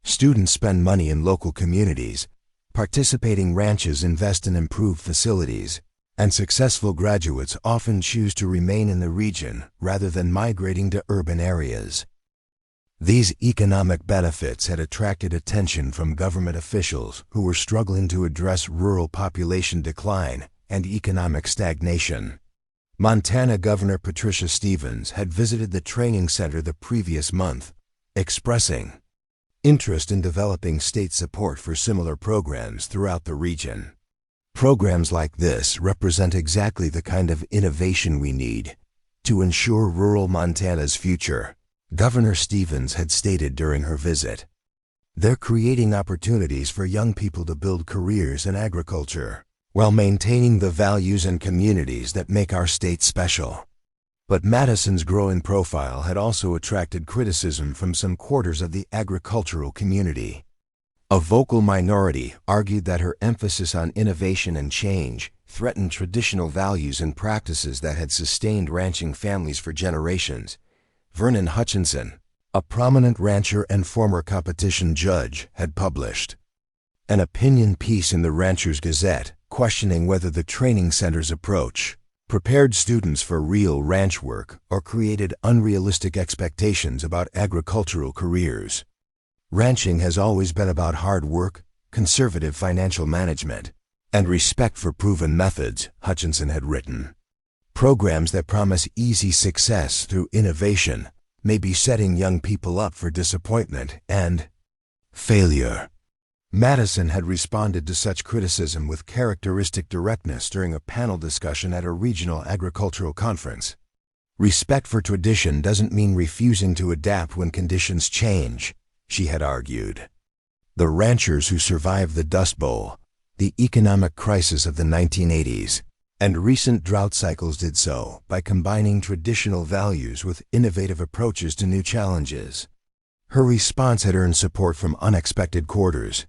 Students spend money in local communities, participating ranches invest in improved facilities, and successful graduates often choose to remain in the region rather than migrating to urban areas. These economic benefits had attracted attention from government officials who were struggling to address rural population decline and economic stagnation. Montana Governor Patricia Stevens had visited the training center the previous month, expressing interest in developing state support for similar programs throughout the region. Programs like this represent exactly the kind of innovation we need to ensure rural Montana's future, Governor Stevens had stated during her visit. They're creating opportunities for young people to build careers in agriculture while maintaining the values and communities that make our state special. But Madison's growing profile had also attracted criticism from some quarters of the agricultural community. A vocal minority argued that her emphasis on innovation and change threatened traditional values and practices that had sustained ranching families for generations. Vernon Hutchinson, a prominent rancher and former competition judge, had published an opinion piece in the Rancher's Gazette questioning whether the training center's approach prepared students for real ranch work or created unrealistic expectations about agricultural careers. Ranching has always been about hard work, conservative financial management, and respect for proven methods, Hutchinson had written. Programs that promise easy success through innovation may be setting young people up for disappointment and failure. Madison had responded to such criticism with characteristic directness during a panel discussion at a regional agricultural conference. Respect for tradition doesn't mean refusing to adapt when conditions change, she had argued. The ranchers who survived the Dust Bowl, the economic crisis of the 1980s, and recent drought cycles did so by combining traditional values with innovative approaches to new challenges. Her response had earned support from unexpected quarters,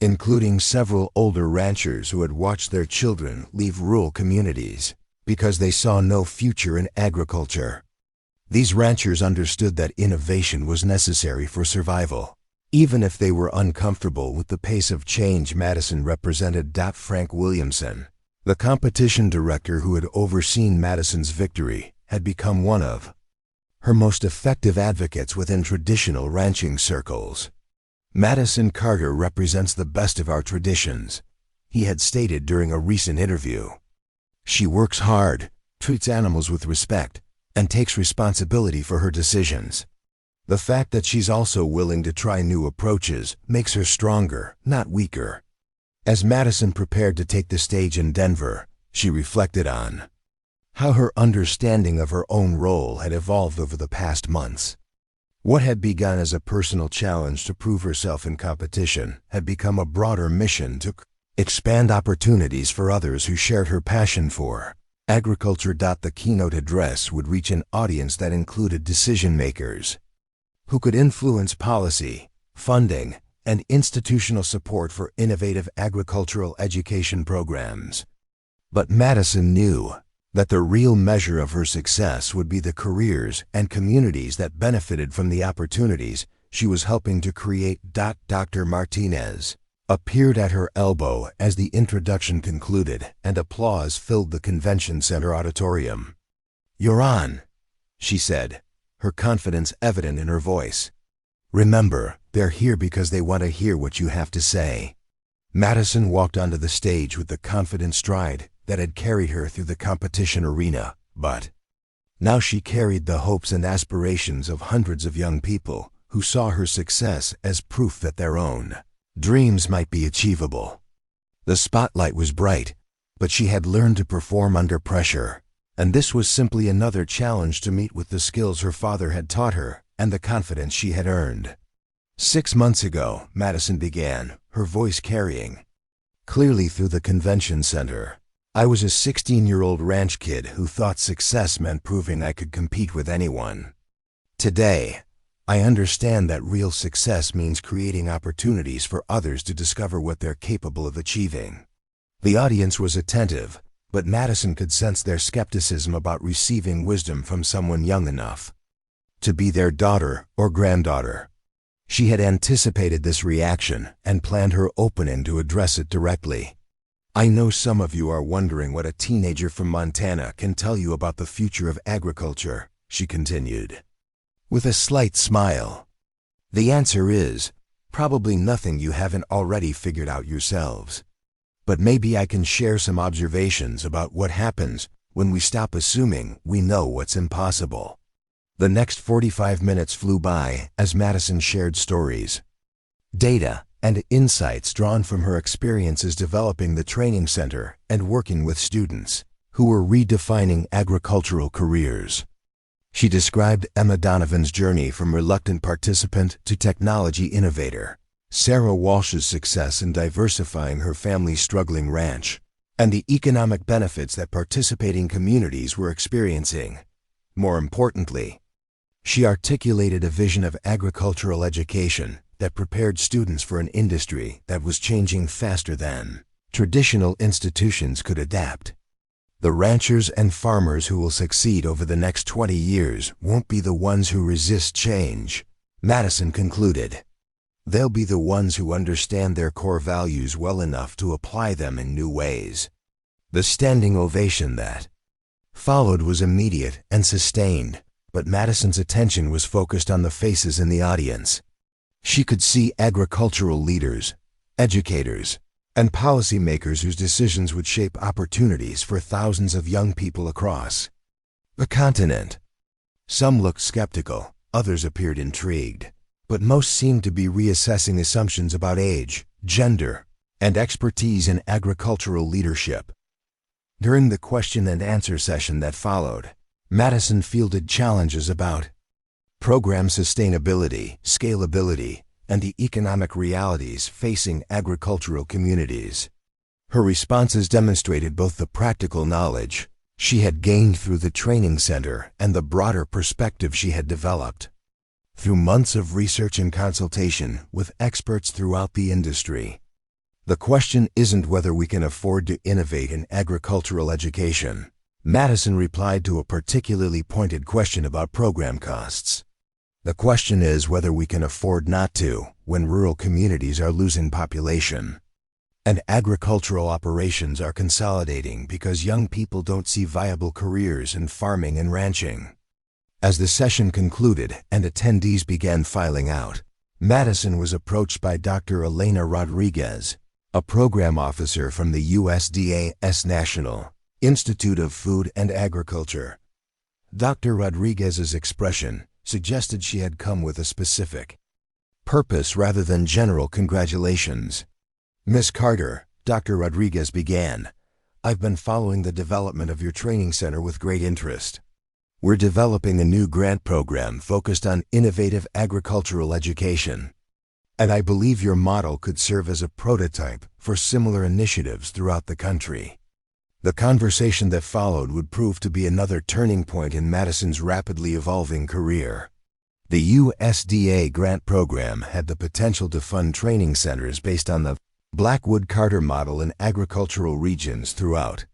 including several older ranchers who had watched their children leave rural communities because they saw no future in agriculture. These ranchers understood that innovation was necessary for survival, even if they were uncomfortable with the pace of change. Madison represented Frank Williamson, the competition director who had overseen Madison's victory, had become one of her most effective advocates within traditional ranching circles. Madison Carter represents the best of our traditions, he had stated during a recent interview. She works hard, treats animals with respect, and takes responsibility for her decisions. The fact that she's also willing to try new approaches makes her stronger, not weaker. As Madison prepared to take the stage in Denver, she reflected on how her understanding of her own role had evolved over the past months. What had begun as a personal challenge to prove herself in competition had become a broader mission to expand opportunities for others who shared her passion for agriculture. The keynote address would reach an audience that included decision-makers who could influence policy, funding, and institutional support for innovative agricultural education programs. But Madison knew that the real measure of her success would be the careers and communities that benefited from the opportunities she was helping to create. Dr. Martinez appeared at her elbow as the introduction concluded and applause filled the convention center auditorium. "You're on," she said, her confidence evident in her voice. "Remember, they're here because they want to hear what you have to say." Madison walked onto the stage with the confident stride that had carried her through the competition arena, but now she carried the hopes and aspirations of hundreds of young people who saw her success as proof that their own dreams might be achievable. The spotlight was bright, but she had learned to perform under pressure, and this was simply another challenge to meet with the skills her father had taught her and the confidence she had earned. 6 months ago, Madison began, her voice carrying clearly through the convention center. "I was a 16-year-old ranch kid who thought success meant proving I could compete with anyone. Today, I understand that real success means creating opportunities for others to discover what they're capable of achieving." The audience was attentive, but Madison could sense their skepticism about receiving wisdom from someone young enough to be their daughter or granddaughter. She had anticipated this reaction and planned her opening to address it directly. "I know some of you are wondering what a teenager from Montana can tell you about the future of agriculture," she continued, with a slight smile. "The answer is probably nothing you haven't already figured out yourselves. But maybe I can share some observations about what happens when we stop assuming we know what's impossible." The next 45 minutes flew by as Madison shared stories, data, and insights drawn from her experiences developing the training center and working with students who were redefining agricultural careers. She described Emma Donovan's journey from reluctant participant to technology innovator, Sarah Walsh's success in diversifying her family's struggling ranch, and the economic benefits that participating communities were experiencing. More importantly, she articulated a vision of agricultural education that prepared students for an industry that was changing faster than traditional institutions could adapt. The ranchers and farmers who will succeed over the next 20 years won't be the ones who resist change, Madison concluded. They'll be the ones who understand their core values well enough to apply them in new ways. The standing ovation that followed was immediate and sustained, but Madison's attention was focused on the faces in the audience. She could see agricultural leaders, educators, and policymakers whose decisions would shape opportunities for thousands of young people across the continent. Some looked skeptical, others appeared intrigued, but most seemed to be reassessing assumptions about age, gender, and expertise in agricultural leadership. During the question and answer session that followed, Madison fielded challenges about program sustainability, scalability, and the economic realities facing agricultural communities. Her responses demonstrated both the practical knowledge she had gained through the training center and the broader perspective she had developed through months of research and consultation with experts throughout the industry. The question isn't whether we can afford to innovate in agricultural education. Madison replied to a particularly pointed question about program costs. The question is whether we can afford not to when rural communities are losing population and agricultural operations are consolidating because young people don't see viable careers in farming and ranching. As the session concluded and attendees began filing out, Madison was approached by Dr. Elena Rodriguez, a program officer from the USDA's National Institute of Food and Agriculture. Dr. Rodriguez's expression suggested she had come with a specific purpose rather than general congratulations. Ms. Carter, Dr. Rodriguez began, I've been following the development of your training center with great interest. We're developing a new grant program focused on innovative agricultural education, and I believe your model could serve as a prototype for similar initiatives throughout the country. The conversation that followed would prove to be another turning point in Madison's rapidly evolving career. The USDA grant program had the potential to fund training centers based on the Blackwood-Carter model in agricultural regions throughout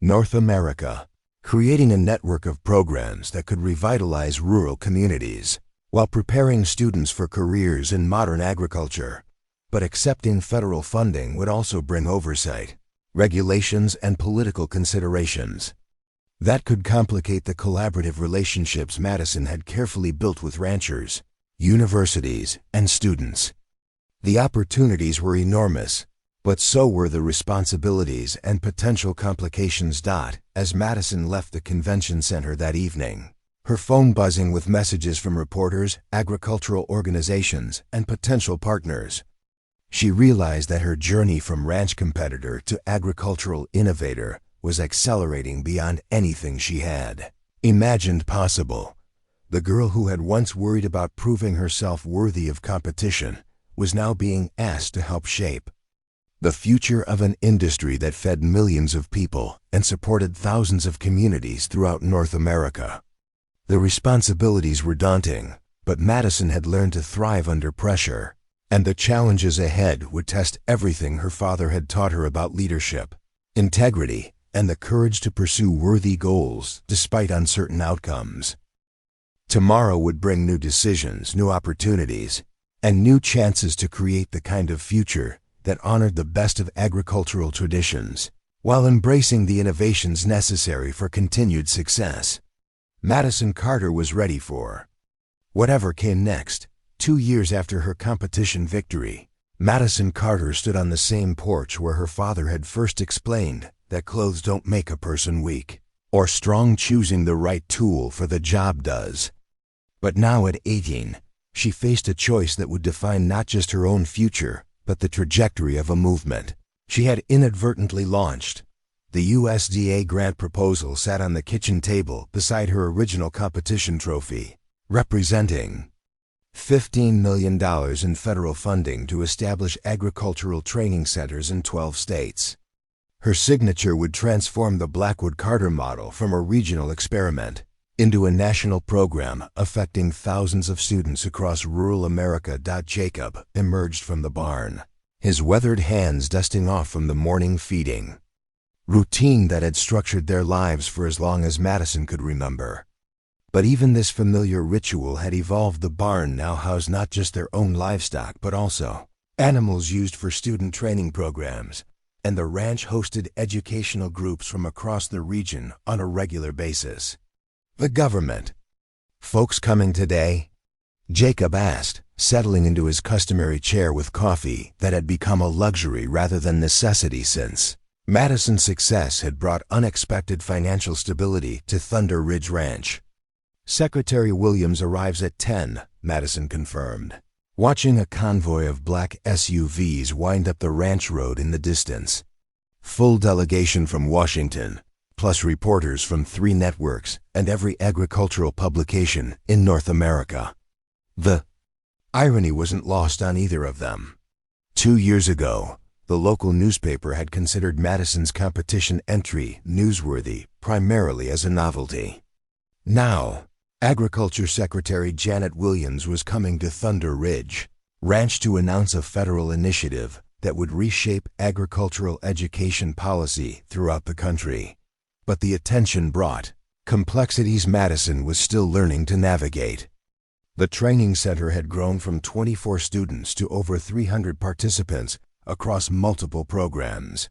North America, creating a network of programs that could revitalize rural communities while preparing students for careers in modern agriculture. But accepting federal funding would also bring oversight, regulations, and political considerations that could complicate the collaborative relationships Madison had carefully built with ranchers, universities, and students. The opportunities were enormous, but so were the responsibilities and potential complications. As Madison left the convention center that evening, her phone buzzing with messages from reporters, agricultural organizations, and potential partners, she realized that her journey from ranch competitor to agricultural innovator was accelerating beyond anything she had imagined possible. The girl who had once worried about proving herself worthy of competition was now being asked to help shape the future of an industry that fed millions of people and supported thousands of communities throughout North America. The responsibilities were daunting, but Madison had learned to thrive under pressure, and the challenges ahead would test everything her father had taught her about leadership, integrity, and the courage to pursue worthy goals despite uncertain outcomes. Tomorrow would bring new decisions, new opportunities, and new chances to create the kind of future that honored the best of agricultural traditions, while embracing the innovations necessary for continued success. Madison Carter was ready for whatever came next. 2 years after her competition victory, Madison Carter stood on the same porch where her father had first explained that clothes don't make a person weak, or strong. Choosing the right tool for the job does. But now at 18, she faced a choice that would define not just her own future, but the trajectory of a movement she had inadvertently launched. The USDA grant proposal sat on the kitchen table beside her original competition trophy, representing $15 million in federal funding to establish agricultural training centers in 12 states. Her signature would transform the Blackwood-Carter model from a regional experiment into a national program affecting thousands of students across rural America. Jacob emerged from the barn, his weathered hands dusting off from the morning feeding routine that had structured their lives for as long as Madison could remember. But even this familiar ritual had evolved. The barn now housed not just their own livestock, but also animals used for student training programs, and the ranch hosted educational groups from across the region on a regular basis. The government. Folks coming today? Jacob asked, settling into his customary chair with coffee that had become a luxury rather than necessity since Madison's success had brought unexpected financial stability to Thunder Ridge Ranch. Secretary Williams arrives at 10, Madison confirmed, watching a convoy of black SUVs wind up the ranch road in the distance. Full delegation from Washington, plus reporters from 3 networks and every agricultural publication in North America. The irony wasn't lost on either of them. 2 years ago, the local newspaper had considered Madison's competition entry newsworthy primarily as a novelty. Now, Agriculture Secretary Janet Williams was coming to Thunder Ridge Ranch to announce a federal initiative that would reshape agricultural education policy throughout the country. But the attention brought complexities Madison was still learning to navigate. The training center had grown from 24 students to over 300 participants across multiple programs.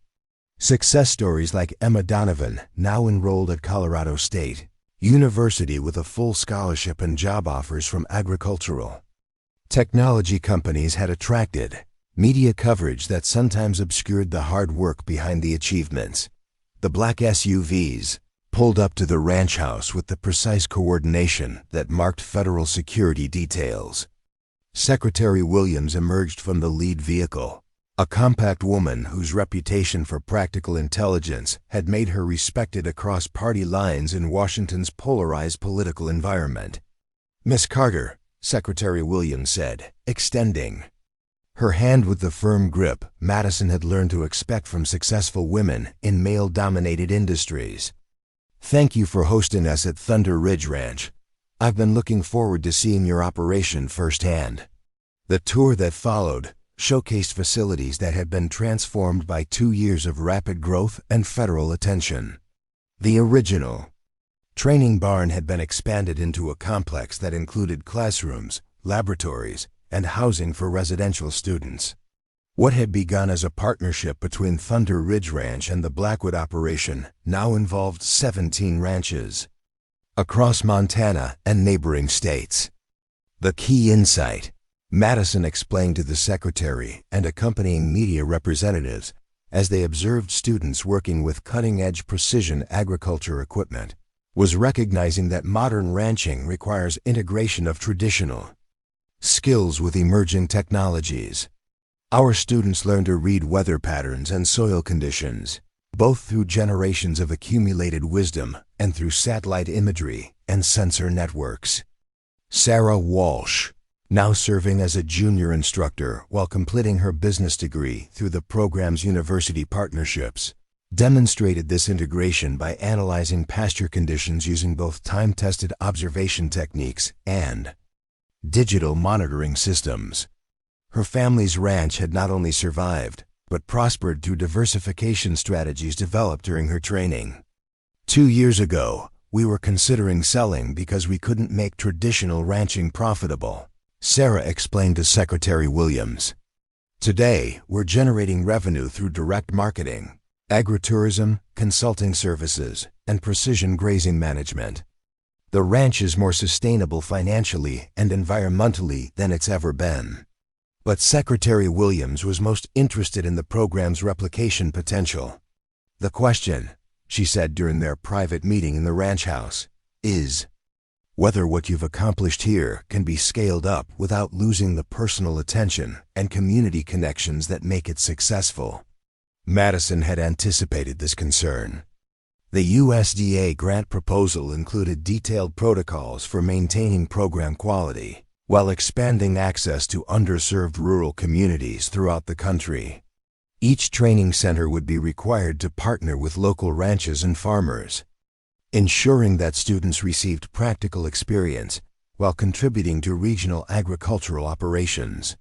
Success stories like Emma Donovan, now enrolled at Colorado State University with a full scholarship and job offers from agricultural technology companies, had attracted media coverage that sometimes obscured the hard work behind the achievements. The black SUVs pulled up to the ranch house with the precise coordination that marked federal security details. Secretary Williams emerged from the lead vehicle, a compact woman whose reputation for practical intelligence had made her respected across party lines in Washington's polarized political environment. "Miss Carter," Secretary Williams said, extending her hand with the firm grip Madison had learned to expect from successful women in male-dominated industries. "Thank you for hosting us at Thunder Ridge Ranch. I've been looking forward to seeing your operation firsthand." The tour that followed showcased facilities that had been transformed by 2 years of rapid growth and federal attention. The original training barn had been expanded into a complex that included classrooms, laboratories, and housing for residential students. What had begun as a partnership between Thunder Ridge Ranch and the Blackwood operation now involved 17 ranches across Montana and neighboring states. The key insight, Madison explained to the secretary and accompanying media representatives as they observed students working with cutting-edge precision agriculture equipment, was recognizing that modern ranching requires integration of traditional skills with emerging technologies. "Our students learn to read weather patterns and soil conditions, both through generations of accumulated wisdom and through satellite imagery and sensor networks." Sarah Walsh, now serving as a junior instructor while completing her business degree through the program's university partnerships, demonstrated this integration by analyzing pasture conditions using both time-tested observation techniques and digital monitoring systems. Her family's ranch had not only survived, but prospered through diversification strategies developed during her training. 2 years ago, we were considering selling because we couldn't make traditional ranching profitable, Sarah explained to Secretary Williams. Today, we're generating revenue through direct marketing, agritourism, consulting services, and precision grazing management. The ranch is more sustainable financially and environmentally than it's ever been. But Secretary Williams was most interested in the program's replication potential. "The question," she said during their private meeting in the ranch house, "is whether what you've accomplished here can be scaled up without losing the personal attention and community connections that make it successful." Madison had anticipated this concern. The USDA grant proposal included detailed protocols for maintaining program quality while expanding access to underserved rural communities throughout the country. Each training center would be required to partner with local ranches and farmers. ensuring that students received practical experience while contributing to regional agricultural operations.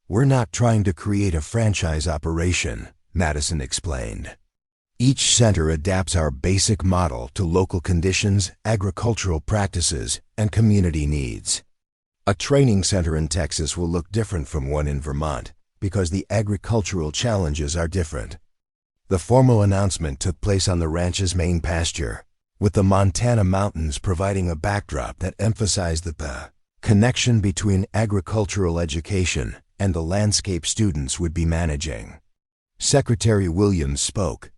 "We're not trying to create a franchise operation," Madison explained. "Each center adapts our basic model to local conditions, agricultural practices, and community needs. A training center in Texas will look different from one in Vermont because the agricultural challenges are different." The formal announcement took place on the ranch's main pasture, with the Montana mountains providing a backdrop that emphasized the connection between agricultural education and the landscape students would be managing. Secretary Williams spoke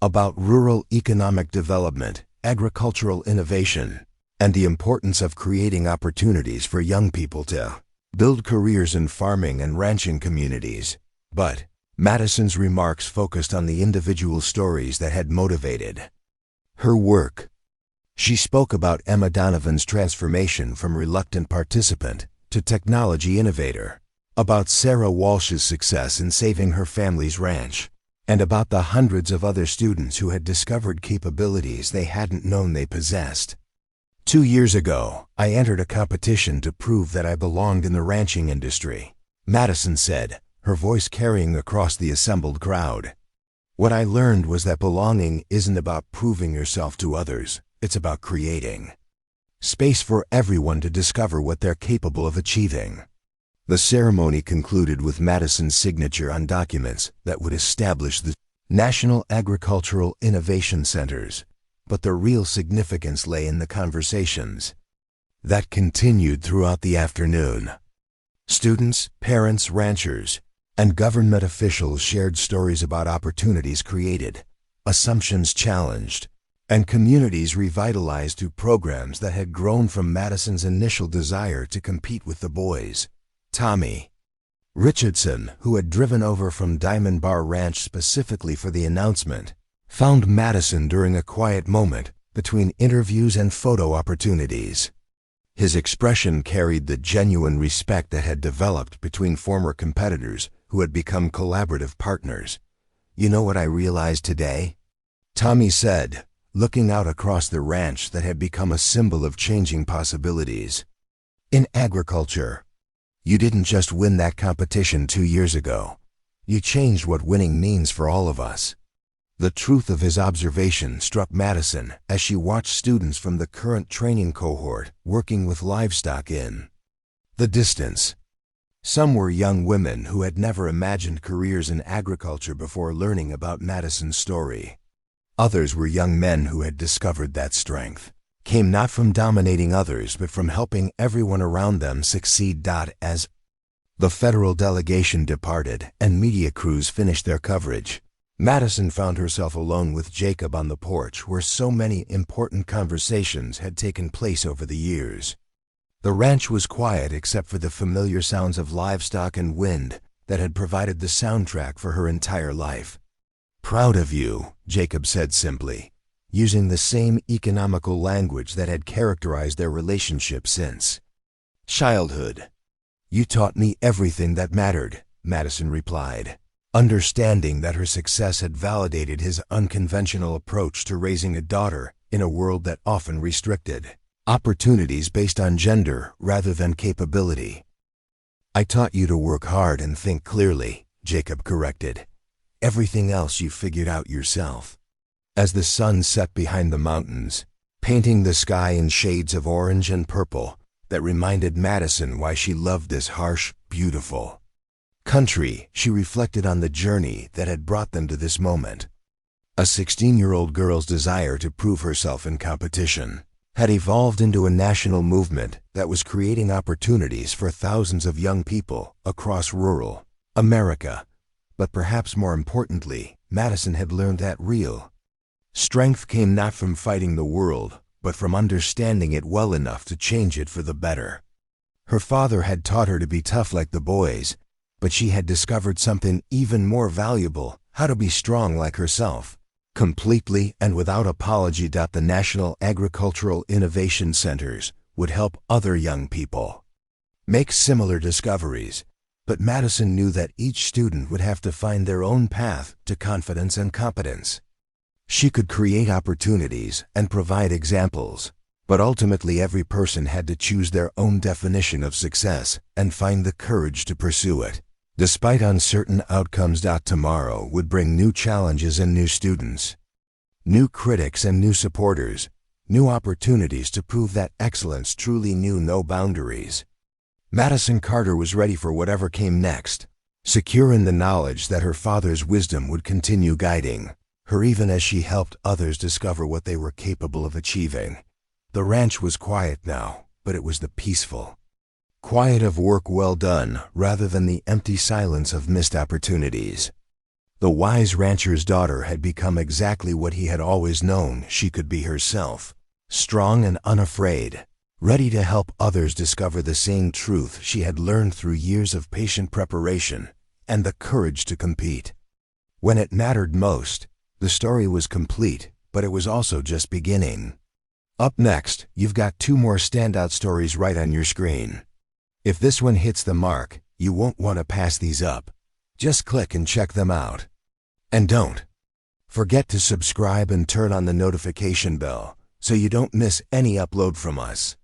about rural economic development, agricultural innovation, and the importance of creating opportunities for young people to build careers in farming and ranching communities. But Madison's remarks focused on the individual stories that had motivated her work. She spoke about Emma Donovan's transformation from reluctant participant to technology innovator, about Sarah Walsh's success in saving her family's ranch, and about the hundreds of other students who had discovered capabilities they hadn't known they possessed. "2 years ago, I entered a competition to prove that I belonged in the ranching industry," Madison said, her voice carrying across the assembled crowd. "What I learned was that belonging isn't about proving yourself to others, it's about creating space for everyone to discover what they're capable of achieving." The ceremony concluded with Madison's signature on documents that would establish the National Agricultural Innovation Centers, but the real significance lay in the conversations that continued throughout the afternoon. Students, parents, ranchers, and government officials shared stories about opportunities created, assumptions challenged, and communities revitalized through programs that had grown from Madison's initial desire to compete with the boys. Tommy Richardson, who had driven over from Diamond Bar Ranch specifically for the announcement, found Madison during a quiet moment between interviews and photo opportunities. His expression carried the genuine respect that had developed between former competitors who had become collaborative partners. "You know what I realized today?" Tommy said, looking out across the ranch that had become a symbol of changing possibilities. "In agriculture, you didn't just win that competition 2 years ago. You changed what winning means for all of us." The truth of his observation struck Madison as she watched students from the current training cohort working with livestock in the distance. Some were young women who had never imagined careers in agriculture before learning about Madison's story. Others were young men who had discovered that strength came not from dominating others but from helping everyone around them succeed. As the federal delegation departed and media crews finished their coverage, Madison found herself alone with Jacob on the porch where so many important conversations had taken place over the years. The ranch was quiet except for the familiar sounds of livestock and wind that had provided the soundtrack for her entire life. "Proud of you," Jacob said simply, using the same economical language that had characterized their relationship since childhood. "You taught me everything that mattered," Madison replied, understanding that her success had validated his unconventional approach to raising a daughter in a world that often restricted opportunities based on gender rather than capability. "I taught you to work hard and think clearly," Jacob corrected. "Everything else you figured out yourself." As the sun set behind the mountains, painting the sky in shades of orange and purple that reminded Madison why she loved this harsh, beautiful country, she reflected on the journey that had brought them to this moment. A 16-year-old girl's desire to prove herself in competition had evolved into a national movement that was creating opportunities for thousands of young people across rural America. But perhaps more importantly, Madison had learned that real strength came not from fighting the world, but from understanding it well enough to change it for the better. Her father had taught her to be tough like the boys, but she had discovered something even more valuable: how to be strong like herself, completely and without apology. The National Agricultural Innovation Centers would help other young people make similar discoveries, but Madison knew that each student would have to find their own path to confidence and competence. She could create opportunities and provide examples, but ultimately every person had to choose their own definition of success and find the courage to pursue it. Despite uncertain outcomes, tomorrow would bring new challenges and new students, new critics and new supporters, new opportunities to prove that excellence truly knew no boundaries. Madison Carter was ready for whatever came next, secure in the knowledge that her father's wisdom would continue guiding her even as she helped others discover what they were capable of achieving. The ranch was quiet now, but it was the peaceful quiet of work well done rather than the empty silence of missed opportunities. The wise rancher's daughter had become exactly what he had always known she could be herself, strong and unafraid, ready to help others discover the same truth she had learned through years of patient preparation and the courage to compete. When it mattered most, the story was complete, but it was also just beginning. Up next, you've got 2 more standout stories right on your screen. If this one hits the mark, you won't want to pass these up. Just click and check them out. And don't forget to subscribe and turn on the notification bell so you don't miss any upload from us.